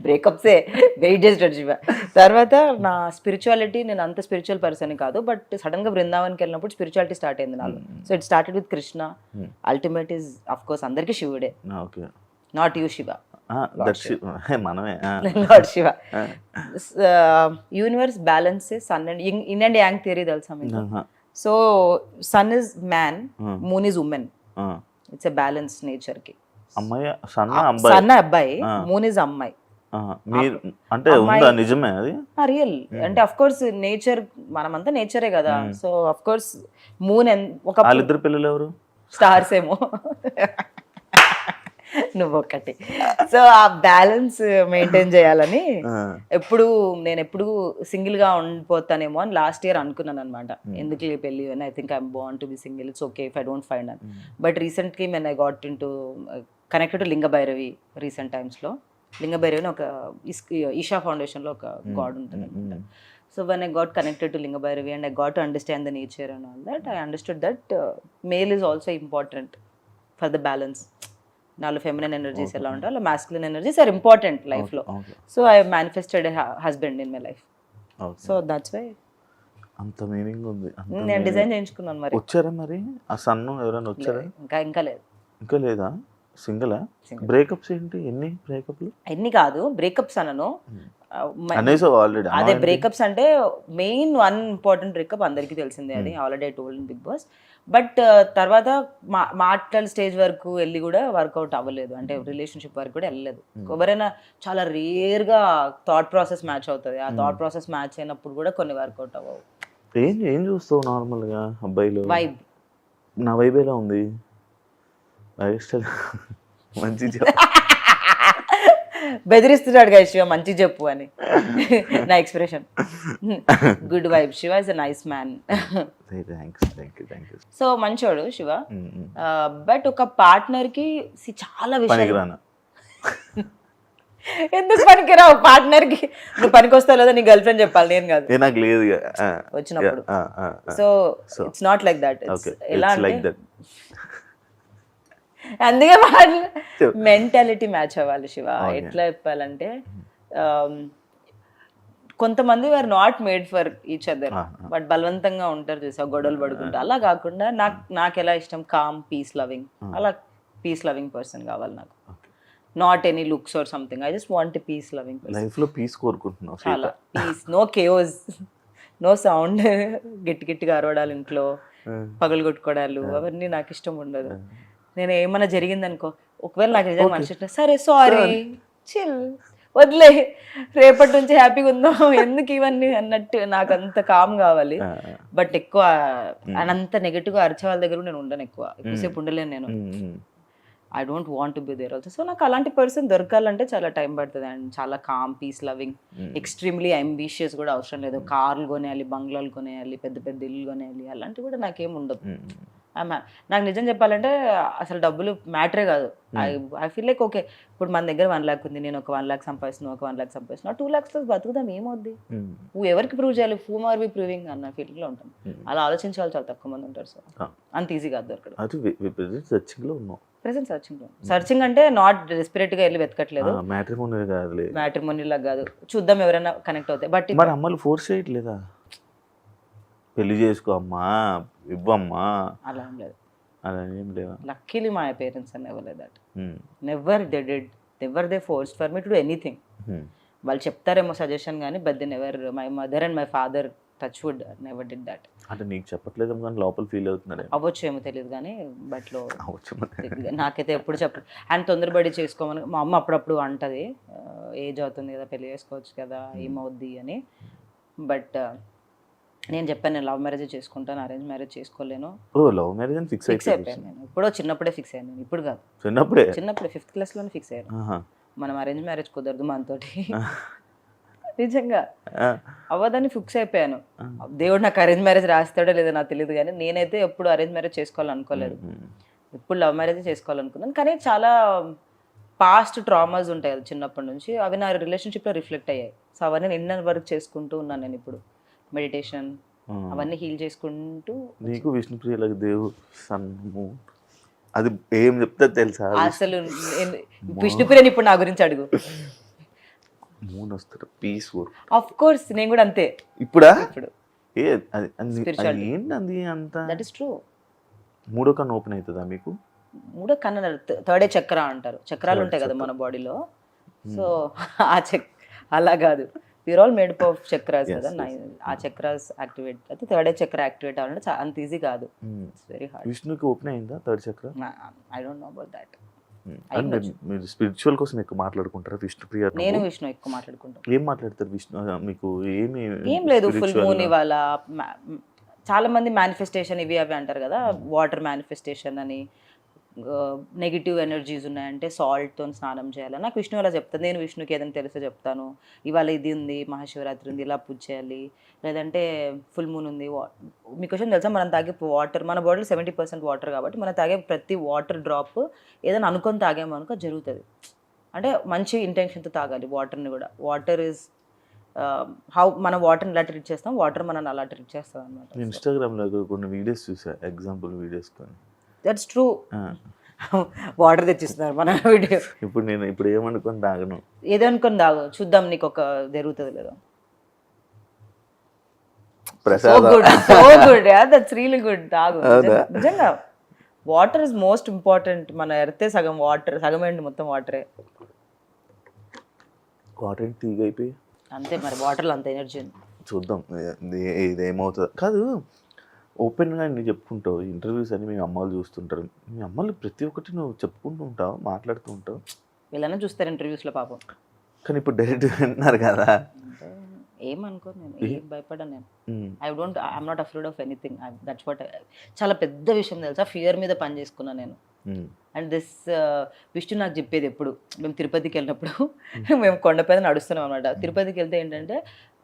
C: బ్రేకప్సే వెయిట్ చేస్తాడు శివ. తర్వాత నా స్పిరిచువాలిటీ, నేను అంత స్పిరిచువల్ పర్సన్ కాదు, బట్ సడన్ గా బృందావన్కి వెళ్ళినప్పుడు స్పిరిచువాలిటీ స్టార్ట్ అయింది నాలో. So it started with Krishna. Ultimate is of course అందరికీ శివుడే, not you Shiva, lord Shiva. Universe balance sun and yin and yang theory తెలుసా మీకు? So sun is man, moon is woman. It's a balance nature కి. సన్న అబ్బాయి, moon is అమ్మాయి.
B: అంటే నిజమే అది
C: రియల్. అంటే అఫ్ కోర్స్ నేచర్, మనమంతా నేచరే కదా. సో అఫ్ కోర్స్ మూన్ ఒక
B: ఇద్దరు పిల్లలు ఎవరు?
C: స్టార్స్ ఏమో, నువ్వొక్కటి. సో ఆ బ్యాలెన్స్ మెయింటైన్ చేయాలని నేను ఎప్పుడు సింగిల్ గా ఉండిపోతానేమో అని లాస్ట్ ఇయర్ అనుకున్నాను అనమాట. ఎందుకు పెళ్లి అని, I think I'm born to be single, it's okay if I don't find అని. But recently when I got into connected to Linga Bhairavi recent టైమ్స్లో. లింగ భైరవి అని ఒక ఈషా ఫౌండేషన్లో ఒక గాడ్ ఉంటుంది అనమాట. So when I got connected to Linga Bhairavi and I got to understand the nature and all that, I understood that male is also important for the balance. నాలో feminine energies ఎలా ఉంటాయి, అలా మాస్కులిన్ ఎనర్జీస్ ఆర్ ఇంపార్టెంట్ లైఫ్లో. So I manifested husband in my life. So that's why
B: అంత meaning ఉంది.
C: నేను design చేయించుకున్నాను. మరి
B: వచ్చారా మరి ఆ సన్ను ఎవరైనా వచ్చారా?
C: ఇంకా లేదు.
B: ఇంకా లేదా? సింగిలా? బ్రేకప్స్ ఏంటి? ఎన్ని బ్రేకప్లు?
C: ఎన్ని కాదు, బ్రేకప్స్ అనను.
B: అదే
C: బ్రేకప్స్ అంటే మెయిన్ 1 ఇంపార్టెంట్ బ్రేకప్ అందరికీ తెలిసిందే, అది already I told in Bigg Boss. But తర్వాత మాటల స్టేజ్ వరకు వెళ్ళి కూడా వర్కౌట్ అవ్వలేదు, అంటే రిలేషన్షిప్ వరకు కూడా వెళ్ళలేదు. ఎవరైనా చాలా రేర్గా థాట్ ప్రాసెస్ మ్యాచ్ అవుతుంది, ఆ థాట్ ప్రాసెస్ మ్యాచ్ అయినప్పుడు కూడా కొన్ని వర్కౌట్ అవ్వవు.
B: ఏం చూస్తావు నార్మల్గా అబ్బాయిలు?
C: వైబ్.
B: నా వైబ్ ఎలా ఉంది? లైఫ్ స్టైల్ మంచి
C: బెదిరిస్తున్నాడు కదా శివ మంచి చెప్పు అని నా expression. Good vibe, Shiva is a nice man.
B: Thank you.
C: So మంచోడు శివ. బట్ ఒక పార్ట్నర్ కి చాలా విషయాలు
B: పనికిరానా
C: ఎందుకు పనికిరావు పార్ట్నర్ కి? నువ్వు పనికి వస్తావు లేదా నీ గర్ల్ ఫ్రెండ్ చెప్పాలి, నేను కాదు.
B: నాకు లేదు
C: వచ్చినప్పుడు so it's not like that. ఎలా అంటే అందుకే మెంటాలిటీ మ్యాచ్ అవ్వాలి శివ. ఎట్లా చెప్పాలంటే కొంతమంది are not made for each other, but బలవంతంగా ఉంటారు చూసా, గొడవలు పడుకుంటా. అలా కాకుండా నాకు ఎలా ఇష్టం, కామ్ పీస్ లవింగ్, అలా పీస్ లవింగ్ పర్సన్ కావాలి నాకు. Not any looks or something, I just want peace loving person.
B: Life లో పీస్ కోరుకుంటున్నావు?
C: చాలా peace, no chaos, no sound, గట్టిగా అరవడాలు ఇంట్లో, పగలు కొట్టుకోవడాలు, అవన్నీ నాకు ఇష్టం ఉండదు. నేను ఏమన్నా జరిగిందనుకో, ఒకవేళ నాకు నిజంగా మనిషి సరే సారీ చిల్ వదిలే, రేపటి నుంచి హ్యాపీగా ఉందాం, ఎందుకు ఇవన్నీ అన్నట్టు నాకు అంత కామ్ కావాలి. బట్ ఎక్కువ అంత నెగటివ్గా అరిచే వాళ్ళ దగ్గర నేను ఉండను, ఎక్కువసేపు ఉండలేను నేను. I don't want to be there also. So నాకు అలాంటి పర్సన్ దొరకాలంటే చాలా టైం పడుతుంది. అండ్ చాలా calm peace loving, extremely ambitious కూడా అవసరం లేదు. కార్లు కొనేయాలి, బంగ్లాలు కొనేయాలి, పెద్ద పెద్ద ఇల్లు కొనేయాలి, అలాంటివి కూడా నాకేం ఉండదు. నాకు నిజం చెప్పాలంటే అసలు డబ్బులు మ్యాటరే కాదు. ఐ ఫీల్ లైక్ ఓకే, ఇప్పుడు మన దగ్గర 1 lakh ఉంది, నేను ఒక 1 lakh సంపాదిస్తున్నాను, ఒక 1 lakh సంపాదిస్తున్నా, 2 lakhs బతుకుదాం, ఏమవుద్ది, నువ్వు ఎవరికి ప్రూవ్ చేయాలి, హూమ్ ఆర్ వి ప్రూవింగ్ అన్న ఫీలింగ్ లో ఉంటాను. అలా ఆలోచించే వాళ్ళు చాలా తక్కువ మంది ఉంటారు. సో అంత ఈజీ కాదు దొరకడం. ప్రెసెంట్ సర్చింగ్ అంటే నాట్ డెస్పరేట్ గా వెళ్ళి వెతకట్లేదు, మ్యాట్రిమోనియల్ కాదు, చూద్దాం ఎవరైనా కనెక్ట్ అవుతాయి. బట్
B: మరి అమ్మలు ఫోర్స్ చేయట్లేదా, పెళ్లి చేసుకో అమ్మా, ఇవ్వమ్మా,
C: అలా ఏం లేదు,
B: అలా ఏం లేదా?
C: Luckily my parents are never like that. Never they forced for me to do anything. వాళ్ళు చెప్తారేమో సజెషన్ కానీ, but they never, my mother and my father touch wood never did that.
B: అంటే నీకు చెప్పట్లేదు కానీ లోపల ఫీల్ అవుతున్నారే?
C: అవ్వచ్చు, ఏమో తెలియదు కానీ, బట్ లో నాకైతే ఎప్పుడు ఆయన తొందరపడి చేసుకోమని మా అమ్మ అప్పుడప్పుడు అంటది, ఏజ్ అవుతుంది కదా, పెళ్లి చేసుకోవచ్చు కదా, ఏమవుద్ది అని. బట్ నేను చెప్పాను, నేను లవ్ మ్యారేజ్ చేసుకుంటాను, అరేంజ్ మ్యారేజ్ చేసుకోలేను.
B: లవ్ మ్యారేజ్ అని ఫిక్స్
C: అయిపోయాను నేను. ఎప్పుడో చిన్నప్పుడే ఫిక్స్ అయ్యాను నేను, ఇప్పుడు కాదు,
B: చిన్నప్పుడే
C: 5th class లోనే ఫిక్స్ అయ్యాను. మనం అరేంజ్ మ్యారేజ్ కుదరదు మనతోటి, నిజంగా అవ్వదని ఫిక్స్ అయిపోయాను. దేవుడు నాకు అరేంజ్ మ్యారేజ్ రాస్తాడో లేదో నాకు తెలియదు కానీ, నేనైతే ఎప్పుడు అరేంజ్ మ్యారేజ్ చేసుకోవాలనుకోలేదు, ఎప్పుడు లవ్ మ్యారేజ్ చేసుకోవాలనుకున్నాను. కానీ చాలా పాస్ట్ ట్రామాస్ ఉంటాయి కదా చిన్నప్పటి నుంచి, అవి నా రిలేషన్షిప్లో రిఫ్లెక్ట్ అయ్యాయి. సో అవన్నీ నిన్న వరకు చేసుకుంటూ ఉన్నాను నేను. ఇప్పుడు మెడిటేషన్ అవన్నీ హీల్ చేసుకుంటూ.
B: నీకు విష్ణుప్రియ దేవుడు సన్ము అది ఏం చెప్తా తెలుసా?
C: అసలు విష్ణుప్రియని ఇప్పుడు నా గురించి అడుగు,
B: పీస్
C: ఆఫ్ కోర్స్ నేను కూడా అంతే.
B: ఇప్పుడు
C: దట్ ఇస్ ట్రూ.
B: మూడో కన్ను ఓపెన్ అవుతుందా మీకు?
C: మూడో కన్ను, థర్డే చక్ర అంటారు, చక్రాలు ఉంటాయి కదా మన బాడీలో. సో ఆ అలా కాదు, we are all made up of chakras కదా, ఆ చక్రాస్ యాక్టివేట్ అయితే థర్డ్ చక్ర యాక్టివేట్ అవ్వాలంటే అంత ఈజీ కాదు, ఇట్స్ వెరీ హార్డ్.
B: విష్ణుకి ఓపెన్ అయిందా third chakra?
C: I don't know about that.
B: మీరు స్పిరిచువల్ కోసం ఎక్కువ మాట్లాడుకుంటారా విష్ణుప్రియ?
C: నేను విష్ణు ఎక్కువ మాట్లాడుకుంటాను.
B: ఏం మాట్లాడతారు విష్ణు? మీకు
C: ఏం లేదు, ఫుల్ మూన్ ఇవాళ చాలా మంది మేనిఫెస్టేషన్ ఇవి అవి అంటారు కదా, వాటర్ మేనిఫెస్టేషన్ అని, నెగిటివ్ ఎనర్జీస్ ఉన్నాయంటే సాల్ట్తో స్నానం చేయాలి. నాకు విష్ణు అలా చెప్తాను, నేను విష్ణుకి ఏదైనా తెలిస్తే చెప్తాను, ఇవాళ ఇది ఉంది, మహాశివరాత్రి ఉంది, ఇలా పూజ చేయాలి, లేదంటే ఫుల్ మూన్ ఉంది. మీకు క్వశ్చన్ తెలుసా, మనం తాగే వాటర్, మన బాడీలో 70% వాటర్ కాబట్టి మనం తాగే ప్రతి వాటర్ డ్రాప్ ఏదైనా అనుకొని తాగేమనుకో జరుగుతుంది. అంటే మంచి ఇంటెన్షన్తో తాగాలి వాటర్ని కూడా. వాటర్ ఇస్ హౌ మనం వాటర్ని ఎలా ట్రీట్ చేస్తాం, వాటర్ మనల్ని అలా ట్రీట్ చేస్తాం అనమాట.
B: ఇన్స్టాగ్రామ్లో కొన్ని వీడియోస్ చూసా, ఎగ్జాంపుల్ వీడియోస్ కొని.
C: That's true. వాటర్ తెచ్చిస్తున్నారు మన వీడియో.
B: ఇప్పుడు నేను ఇప్పుడు ఏమనుకొని తాగను,
C: ఏదనుకొని తాగు, చూద్దాం నీకు ఒక జరుగుతుంది లేదా. తాగు నిజంగా. Water is most important. మన ఎర్తే సగం వాటర్, సగం ఏంటి మొత్తం వాటరే.
B: వాటర్ తీగ అయిపోయి
C: అంతే మరి, వాటర్లో అంత ఎనర్జీ ఉంది.
B: చూద్దాం ఇది ఏమవుతుంది. కాదు, ఓపెన్గా నువ్వు చెప్పుకుంటావు, ఇంటర్వ్యూస్ అని మీ అమ్మలు చూస్తుంటారు, మీ అమ్మలు ప్రతి ఒక్కటి నువ్వు చెప్పుకుంటూ ఉంటావు, మాట్లాడుతూ ఉంటావు.
C: వీళ్ళనే చూస్తారు ఇంటర్వ్యూస్లో పాపం.
B: కానీ ఇప్పుడు డైరెక్ట్ వింటున్నారు కదా,
C: ఏమనుకో, నేను ఏం భయపడ్డాను నేను. I'm not afraid of anything. That's what. చాలా పెద్ద విషయం తెలుసా, ఫియర్ మీద పని చేసుకున్నాను నేను. అండ్ దిస్ విష్ణు నాకు చెప్పేది ఎప్పుడు మేము తిరుపతికి వెళ్ళినప్పుడు మేము కొండపైన నడుస్తున్నాం అనమాట. తిరుపతికి వెళ్తే ఏంటంటే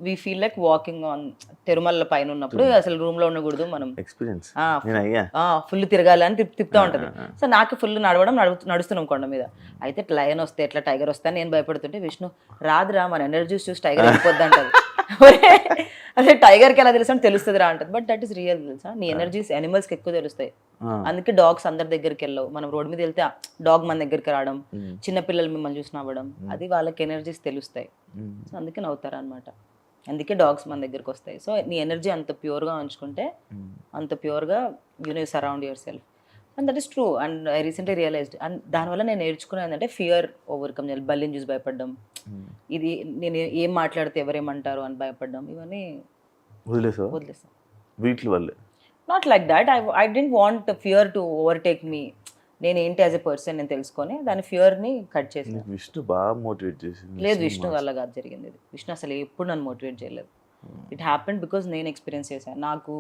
C: we feel like walking on Tirumala పైన ఉన్నప్పుడు అసలు రూమ్ లో ఉండకూడదు, మనం
B: ఎక్స్పీరియన్స్
C: ఫుల్ తిరగాలి అని తిప్పుతూ ఉంటది. సో నాకు ఫుల్ నడవడం నడుస్తున్నాం కొండ మీద. అయితే లయన్ వస్తే ఎట్లా టైగర్ వస్తే నేను భయపడుతుంటే విష్ణు రాదురా మన ఎనర్జీస్ చూసి టైగర్ వెళ్ళిపోద్ది అంటది. అదే టైగర్కి ఎలా తెలుసు అంటే తెలుస్తుంది రా అంటది. బట్ దట్ ఈస్ రియల్ తెలుసా, నీ ఎనర్జీస్ యానిమల్స్కి ఎక్కువ తెలుస్తాయి. అందుకే డాగ్స్ అందరి దగ్గరికి వెళ్ళవు. మనం రోడ్ మీద వెళ్తే డాగ్ మన దగ్గరికి రావడం, చిన్న పిల్లలు మిమ్మల్ని చూసి నవ్వడం, అది వాళ్ళకి ఎనర్జీస్ తెలుస్తాయి. సో అందుకే నవ్వుతారు అనమాట. అందుకే డాగ్స్ మన దగ్గరికి వస్తాయి. సో నీ ఎనర్జీ అంత ప్యూర్గా ఉంచుకుంటే అంత ప్యూర్గా you know surround yourself. And that is true. And I recently realised. And దానివల్ల నేను నేర్చుకునేది ఏంటంటే ఫియర్ ఓవర్కమ్ చేయాలి. బల్లిని చూసి భయపడడం, ఇది నేను ఏం మాట్లాడితే ఎవరేమంటారు అని భయపడడం, ఇవన్నీ వదిలేసా.
B: వీటి వల్లే
C: not like that. I don't want fear to overtake me. నేను ఏంటి యాజ్ ఎ పర్సన్ నేను తెలుసుకొని దాని ఫియర్ని కట్ చేసిన.
B: విష్ణు బాగా మోటివేట్ చేసింది.
C: లేదు, విష్ణు వల్ల కాదు జరిగింది ఇది. విష్ణు అసలు ఎప్పుడు నన్ను మోటివేట్ చేయలేదు. ఇట్ హ్యాపెండ్ బికాజ్ నేను ఎక్స్పీరియన్స్ చేశాను. నాకు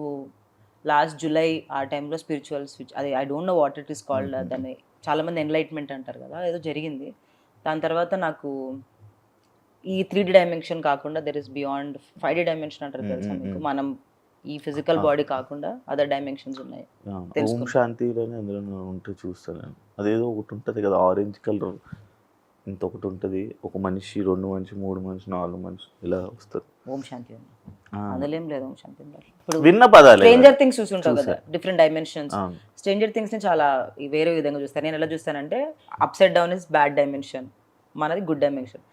C: లాస్ట్ జూలై ఆ టైంలో స్పిరిచువల్ స్విచ్, అది I don't know what it is called, దాన్ని చాలామంది ఎన్లైట్మెంట్ అంటారు కదా, ఏదో జరిగింది. దాని తర్వాత నాకు ఈ 3D డైమెన్షన్ కాకుండా there is beyond 5D dimension అంటారు తెలుసా మీకు. మనం ఈ ఫిజికల్ బాడీ కాకుండా అదర్ డైమెన్షన్స్ ఉన్నాయి.
B: ఓం శాంతిలోనే అందులో ఉంటే చూస్తాను నేను. అదేదో ఒకటి ఉంటుంది కదా ఆరెంజ్ కలర్, ఇంత ఒకటి ఉంటుంది, ఒక మనిషి 2 మనిషి 3 మనిషి 4 మనిషి ఇలా వస్తుంది.
C: ఓం శాంతి అందులో ఏం లేదు. ఓం శాంతి ఇప్పుడు
B: విన్న పదాలు
C: స్ట్రేంజర్ థింగ్స్ చూసుంటావు కదా, డిఫరెంట్ డైమెన్షన్స్. స్ట్రేంజర్ థింగ్స్ ని చాలా వేరే విధంగా చూస్తాను. నేను ఎలా చూస్తానంటే upside down is bad dimension, మనది గుడ్ డైమెన్షన్.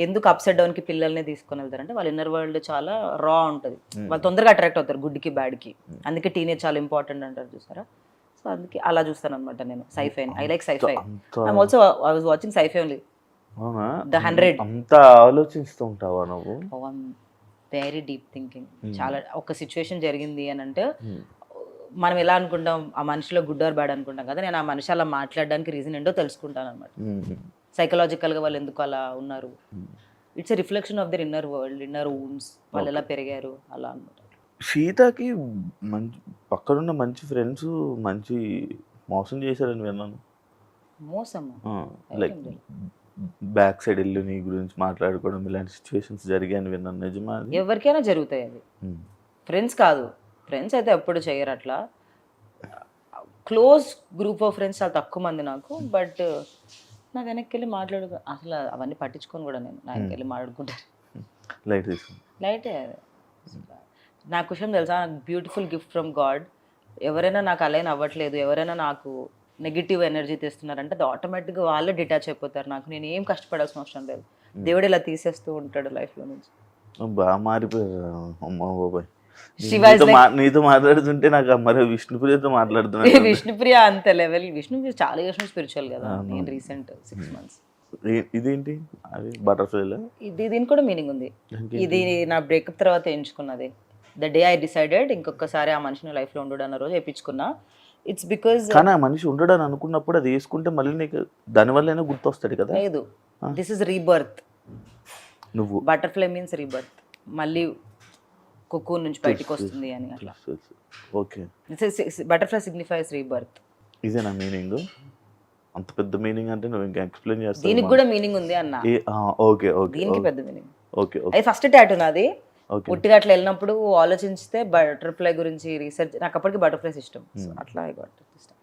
C: ఎందుకు అప్సైడ్ డౌన్ కి పిల్లల్ని తీసుకొని వెళ్తారంటే వాళ్ళ ఇన్నర్ వరల్డ్ చాలా రా ఉంటుంది, వాళ్ళు తొందరగా అట్రాక్ట్ అవుతారు గుడ్కి బ్యాడ్కి. అందుకే టీనేజ్ చాలా ఇంపార్టెంట్ అంటారు చూసారా. సో అందుకే అలా చూస్తాను అనమాట నేను sci fi. I like sci fi. I'm also I was watching sci fi only. The 100.
B: అంత ఆలోచిస్తూ ఉంటావా నువ్వు?
C: Very deep thinking. చాలా ఒక సిచ్యువేషన్ జరిగింది అని అంటే మనం ఎలా అనుకుంటాం, ఆ మనిషిలో గుడ్ ఆర్ బ్యాడ్ అనుకుంటాం కదా, నేను ఆ మనిషి అలా మాట్లాడడానికి రీజన్ ఏంటో తెలుసుకుంటాను అనమాట. సైకలాజికల్గా వాళ్ళు ఎందుకు అలా ఉన్నారు, it's a reflection of their inner world, inner wounds, వాళ్ళు ఎలా పెరిగారు అలా అనమాట.
B: సీతకి మంచి పక్కనున్న మంచి ఫ్రెండ్స్ మంచి మోసం చేశారని విన్నాను.
C: మోసమా?
B: లైక్ బ్యాక్ సైడ్ వెళ్ళి నీ గురించి మాట్లాడుకోవడం ఇలాంటి సిచ్యువేషన్స్ జరిగాయని విన్నాను. నిజమా?
C: ఎవరికైనా జరుగుతాయి అవి. ఫ్రెండ్స్ కాదు, ఫ్రెండ్స్ అయితే ఎప్పుడు చేయరు అట్లా. క్లోజ్ గ్రూప్ ఆఫ్ ఫ్రెండ్స్ చాలా తక్కువ మంది నాకు. బట్ నా వెనక్కి వెళ్ళి మాట్లాడుకో, అసలు అవన్నీ పట్టించుకొని కూడా నేను నా వెనక్కి వెళ్ళి మాట్లాడుకుంటాను. లైటే. నాకు విషయం తెలుసా, నాకు బ్యూటిఫుల్ గిఫ్ట్ ఫ్రమ్ గాడ్. ఎవరైనా నాకు అలైన్ అవ్వట్లేదు, ఎవరైనా నాకు నెగిటివ్ ఎనర్జీ తెస్తున్నారంటే అది ఆటోమేటిక్గా వాళ్ళే డిటాచ్ అయిపోతారు. నాకు నేను ఏం కష్టపడాల్సిన అవసరం లేదు. దేవుడు ఇలా తీసేస్తూ ఉంటాడు లైఫ్లో నుంచి.
B: బాగా మారిపోయారు అమ్మా బాబాయ్.
C: శివాజీ
B: నీతో మాట్లాడుతుంటే నాకు మరి విష్ణుప్రియతో మాట్లాడుతున్నా.
C: విష్ణుప్రియ అంత లెవెల్. విష్ణుప్రియ చాలా చేసిన స్పిరిచువల్ కదా. నేను రీసెంట్ 6 months.
B: ఇదేంటి అది బటర్ఫ్లైలా?
C: దీనికి కూడా మీనింగ్ ఉంది. ఇది నా బ్రేకప్ తర్వాత ఎంచుకున్నది. ద డే ఐ డిసైడెడ్ ఇంకొకసారి ఆ మనిషిని లైఫ్లో ఉండడు అన్న రోజు వేయించుకున్నా. ఇట్స్ బికాజ్
B: కానీ ఆ మనిషి ఉండడని అనుకున్నప్పుడు అది వేసుకుంటే మళ్ళీ నీకు దానివల్ల గుర్తొస్తాడు కదా.
C: లేదు, దిస్ ఇస్ రీబర్త్.
B: నువ్వు
C: బటర్ఫ్లై మీన్స్ రీబర్త్, మళ్ళీ కోకూన్ నుంచి బయటికి వస్తుంది అని అట్లా.
B: Okay,
C: butterfly signifies rebirth.
B: ఇదేనా మీనింగ్? అంత పెద్ద మీనింగ్ అంటే నువ్వు ఇంకా ఎక్స్ప్లెయిన్ చేస్తావు.
C: దీనికి కూడా మీనింగ్ ఉంది అన్న.
B: ఓకే ఓకే,
C: దీనికి పెద్ద మీనింగ్.
B: ఓకే,
C: అది ఫస్ట్ టాటూ నాది. పుట్టిగా అట్లా వెళ్ళినప్పుడు ఆలోచిస్తే బటర్ఫ్లై గురించి రీసెర్చ్, నాకు అప్పటికి బటర్ఫ్లైస్ ఇష్టం. అట్లా ఇష్టం.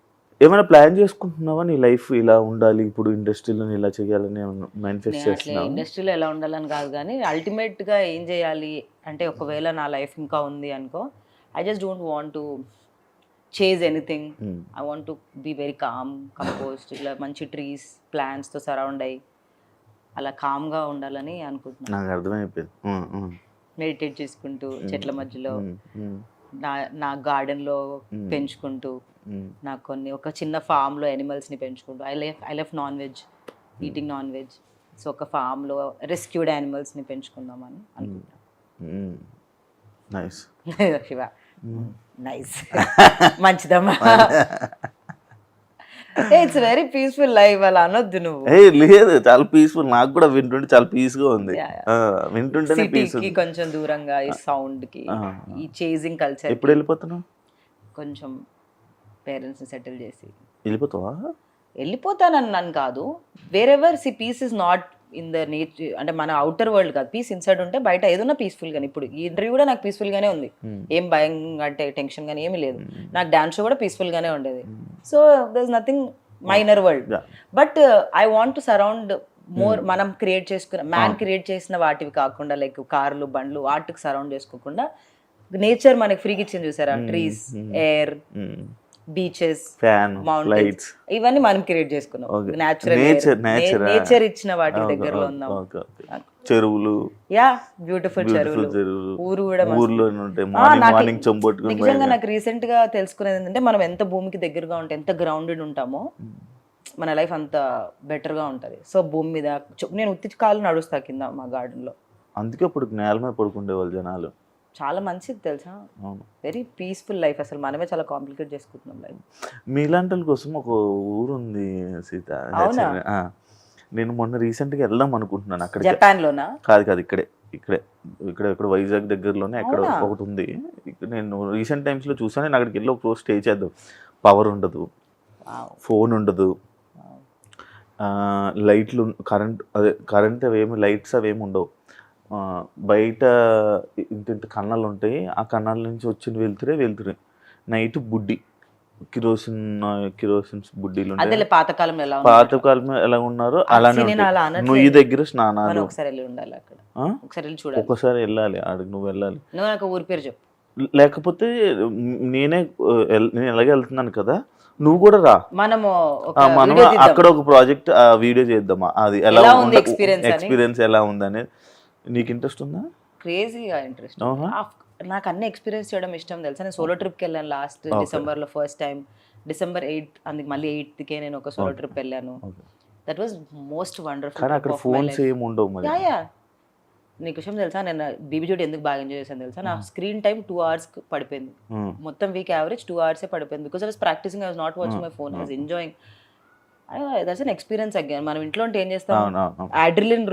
B: ఏమైనా ప్లాన్ చేసుకుంటున్నావా నీ లైఫ్ ఇలా ఉండాలి, ఇప్పుడు ఇండస్ట్రీలో ఇలా చేయాలని మేనిఫెస్ట్ చేస్తున్నావా?
C: ఇండస్ట్రీలో ఎలా ఉండాలని కాదు, కానీ అల్టిమేట్ గా ఏం చేయాలి అంటే, ఒకవేళ నా లైఫ్ ఇంకా ఉంది అనుకో, I just don't want to chase anything. I want to be very calm, composed, ఇలా మంచి ట్రీస్ ప్లాంట్స్ తో సరౌండ్ అయ్యి అలా కామ్ గా ఉండాలని అనుకుంటున్నాను.
B: నాకు అర్థమైపోయింది.
C: మెడిటేట్ చేసుకుంటూ చెట్ల మధ్యలో నా గార్డెన్ లో పెంచుకుంటూ, నాకు కొన్ని ఒక చిన్న ఫామ్ లో ఎనిమల్స్ ని పెంచుకుంటూ, I life non veg, eating non veg. So ఒక ఫామ్ లో రెస్క్యూడ్ యానిమల్స్ ని పెంచుకుందామని అనుకుంటున్నాను.
B: నైస్
C: శివ, నైస్, మంచిదమ్మా. It's very peaceful life. అలా అనొద్దు నువ్వు.
B: లేదు, చాలా పీస్ఫుల్. నాకు కూడా వింటుంటే చాలా పీస్ గా ఉంది. వింటుంటే
C: సిటీకి కొంచెం దూరంగా ఈ సౌండ్ కి, ఈ చేజింగ్ కల్చర్.
B: ఎప్పుడు వెళ్ళిపోతున్నావు?
C: కొంచెం పేరెంట్స్ ని సెటిల్ చేసి
B: వెళ్ళిపోతావా?
C: వెళ్ళిపోతానన్నాను కాదు, wherever see peace is not in the nature, అంటే మన అవుటర్ వరల్డ్ కాదు, పీస్ ఇన్సైడ్ ఉంటే బయట ఏదైనా పీస్ఫుల్ గానే. ఇప్పుడు ఈ ఇంటర్వ్యూ కూడా నాకు పీస్ఫుల్ గానే ఉంది, ఏం భయం అంటే టెన్షన్ గానీ ఏమీ లేదు. నాకు డాన్స్ షో కూడా పీస్ఫుల్ గానే ఉండేది. So there is nothing minor world, but I want to surround more. మనం క్రియేట్ చేసుకున్న మ్యాన్ క్రియేట్ చేసిన వాటివి కాకుండా, లైక్ కార్లు బండ్లు వాటికి సరౌండ్ చేసుకోకుండా, నేచర్ మనకి ఫ్రీకి ఇచ్చింది చూసారా, trees, air, beaches,
B: fan,
C: mountains, ఇవన్నీ మనం క్రియేట్ చేసుకున్నాం. నేచర్ ఇచ్చిన వాటి దగ్గరలో ఉన్నాం.
B: చెరువులు,
C: యా బ్యూటిఫుల్ చెరువులు, ఊరు కూడా
B: ఊర్లో
C: నిజంగా నాకు రీసెంట్ గా తెలుసుకునేది ఏంటంటే, మనం ఎంత భూమికి దగ్గరగా ఉంటే, ఎంత గ్రౌండెడ్ ఉంటామో, మన లైఫ్ అంత బెటర్ గా ఉంటది. సో భూమి మీద నేను ఉత్తి కాలు నడుస్తా కింద మా గార్డెన్ లో.
B: అందుకే ఇప్పుడు నేల మీద పడుకుండే వాళ్ళు జనాలు.
C: చాలా మంచిది తెలుసా, వెరీ పీస్ఫుల్ లైఫ్. అసలు మనమే చాలా కాంప్లికేట్ చేసుకుంటున్నాం లైఫ్.
B: మీలాంటి వాళ్ళ కోసం ఒక ఊరు ఉంది సీత. నేను మొన్న రీసెంట్ గా వెళ్దాం అనుకుంటున్నాను. అక్కడ
C: జపాన్ లోనా?
B: కాదు, ఇక్కడ వైజాగ్ దగ్గరలోనే ఎక్కడ ఒకటి ఉంది. నేను రీసెంట్ టైమ్స్ లో చూసాను. నేను అక్కడికి వెళ్ళి ఒక రోజు స్టే చేద్దాం. పవర్ ఉండదు, ఫోన్ ఉండదు, లైట్లు, కరెంట్ అవేమి, లైట్స్ అవేమి ఉండవు. బయట ఇంత కన్నాలు ఉంటాయి. ఆ కన్నాల నుంచి వచ్చిన వెళ్తురే నైట్ బుడ్డి కిరోసిన్ బుడ్డీలు ఉంటాయి. పాతకాలం ఎలా ఉన్నారో అలానే నువ్వు దగ్గర స్నానాలు. ఒకసారి వెళ్ళాలి ఆడికి, నువ్వు వెళ్ళాలి.
C: ఊరి పేరు చెప్పు.
B: లేకపోతే నేను ఎలాగే వెళ్తున్నాను కదా, నువ్వు కూడా రా. మనం అక్కడ ఒక ప్రాజెక్ట్ వీడియో చేద్దామా, అది ఎలా ఉంది, ఎక్స్పీరియన్స్ ఎలా ఉంది అనేది. నీకు ఇంట్రెస్ట్ ఉందా?
C: క్రేజీగా ఇంట్రెస్ట్. నాకు అన్ని ఎక్స్పీరియన్స్ చేయడం ఇష్టం తెలుసా. నేను సోలో ట్రిప్కి వెళ్ళాను లాస్ట్ డిసెంబర్లో, ఫస్ట్ టైం December 8th, అందుకు మళ్ళీ 8th నేను ఒక సోలో ట్రిప్ వెళ్ళాను. That was most wonderful.
B: అక్కడ ఫోన్స్ ఏమి ఉండవు మరి.
C: యా నీకు విషయం తెలుసా, నేను బీబీ జోడి ఎందుకు బాగా ఎంజాయ్ చేశాను తెలుసా, నా స్క్రీన్ టైం 2 hours పడిపోయింది. మొత్తం వీక్ యావరేజ్ 2 hours పడిపోయింది. Because I was practising, I was not watching my phone, I was enjoying. That's an experience again. మనం ఇంట్లో ఉంటే ఏం చేస్తాం, అడ్రిలిన్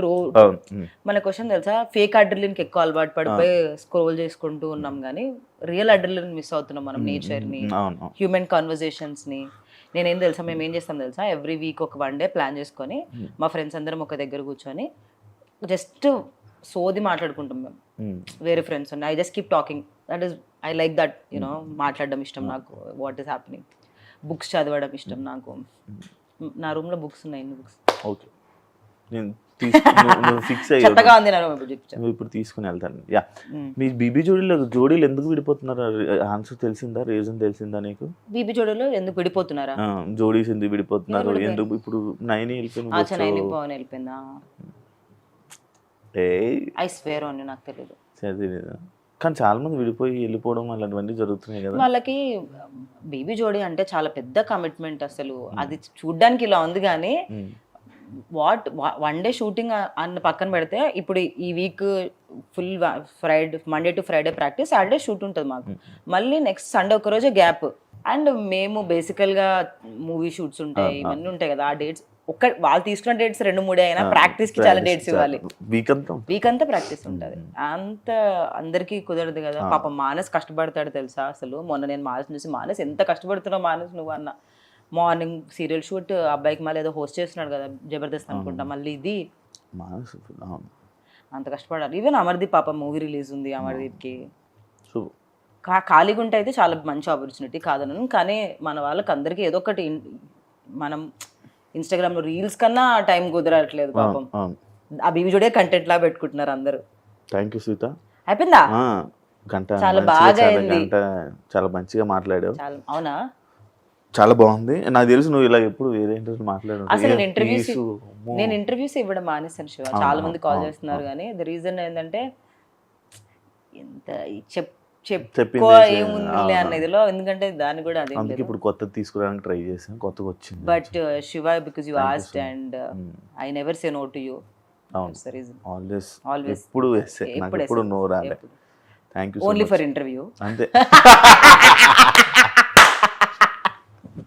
C: మన క్వశ్చన్ తెలుసా, ఫేక్ అడ్రిలిన్ కి ఎక్కువ అలవాటు పడిపోయి స్క్రోల్ చేసుకుంటూ ఉన్నాం, కానీ రియల్ అడ్రిలిన్ మిస్ అవుతున్నాం మనం. నేచర్ ని, హ్యూమన్ కాన్వర్జేషన్స్ ని. నేనేం తెలుసా, మేము ఏం చేస్తాం తెలుసా, ఎవ్రీ వీక్ ఒక 1 day ప్లాన్ చేసుకొని మా ఫ్రెండ్స్ అందరం ఒక దగ్గర కూర్చొని జస్ట్ సోది మాట్లాడుకుంటాం మేము. వేరే ఫ్రెండ్స్ ఉన్నాయి, I just keep talking. That is I like that, you know. మాట్లాడడం ఇష్టం నాకు, వాట్ ఈస్ హ్యాపెనింగ్. బుక్స్ చదవడం ఇష్టం నాకు. నా రూమ్ లో బుక్స్ ఉన్నాయి, ఎన్ని బుక్స్.
B: ఓకే, నేను ఫిక్స్ అయ్యి
C: చెత్తగా ఉంది నా రూమ్.
B: ఇప్పుడు తీసుకుని వెళ్తాను. యా, మీ బీబీ జోడీలు ఎందుకు విడిపోతున్నారు? ఆన్సర్ తెలిసిందా, రీజన్ తెలిసిందా నీకు?
C: బీబీ జోడీలు ఎందుకు విడిపోతున్నారా?
B: జోడీస్ ఎందుకు విడిపోతున్నారు? ఎందుకు ఇప్పుడు నైని
C: వెళ్ళిపోయిందా? ఐ స్వేర్ ఆన్ యు, నాకు తెలియదు.
B: కానీ చాలా మంది విడిపోయి వెళ్ళిపోవడం అలాంటివన్నీ జరుగుతున్నాయి కదా.
C: వాళ్ళకి బేబీ జోడీ అంటే చాలా పెద్ద కమిట్మెంట్. అసలు అది చూడ్డానికి ఇలా ఉంది కానీ వాట్ 1 day షూటింగ్ అన్న పక్కన పెడితే, ఇప్పుడు ఈ week full Friday, Monday to Friday practice, Saturday shoot ఉంటుంది మాకు. మళ్ళీ నెక్స్ట్ సండే ఒక రోజే గ్యాప్. అండ్ మేము బేసికల్గా మూవీ షూట్స్ ఉంటాయి, ఇవన్నీ ఉంటాయి కదా. ఆ డేట్స్ వాళ్ళు తీసుకున్న డేట్స్ 2-3 అయినా ప్రాక్టీస్ కి చాలా డేట్స్ ఇవ్వాలి. వీక్ అంతా ప్రాక్టీస్ ఉంటుంది. అంత అందరికీ కుదరదు కదా. పాపం మానస్ కష్టపడతాడు తెలుసా. అసలు మొన్న నేను మానస్ చూసి, మానస్ ఎంత కష్టపడుతున్నావు మానస్ నువ్వు అన్న. మార్నింగ్ సీరియల్ షూట్, అబ్బాయికి మళ్ళీ ఏదో హోస్ట్ చేస్తున్నాడు కదా, జబర్దస్త్ అనుకుంటా, మళ్ళీ ఇది అంత కష్టపడాలి. ఈవెన్ అమర్దీప్ పాప మూవీ రిలీజ్ ఉంది, అమర్దీప్కి. ఖాళీగా ఉంటే అయితే చాలా మంచి ఆపర్చునిటీ కాదనను, కానీ మన వాళ్ళకి అందరికీ ఏదో ఒకటి, మనం ఇన్స్టాగ్రామ్ లో రీల్స్ కన్నా టైం కుదరట్లేదు పాపం. ఆ బీబీ జోడే కంటెంట్ లా పెట్టుకుంటున్నారు అందరూ.
B: Thank you Sita.
C: అయిపోయిందా?
B: గంట
C: చాలా బాగా అయింది,
B: చాలా మంచిగా మాట్లాడావు.
C: అవునా?
B: చాలా బాగుంది. నాకు తెలుసు నువ్వు ఇలా ఎప్పుడు వేరే ఇంటర్వ్యూ మాట్లాడు.
C: అసలు నేను ఇంటర్వ్యూస్ ఇవ్వడం మానేసాను శివ. చాలా మంది కాల్ చేస్తున్నారు, కానీ ద రీజన్ ఏంటంటే ఎంత ఏముంది అనేదిలో, ఎందుకంటే దాన్ని కూడా అదే.
B: అందుకే ఇప్పుడు కొత్తది తీసుకురావడానికి ట్రై చేసాను, కొత్తగా వచ్చింది.
C: But Shiva, because you asked and I never say no to you.
B: Always ఎప్పుడు ఎస్సే, నాకు ఎప్పుడు నో రాలే. Thank you so much.
C: Only for interview
B: అంతే.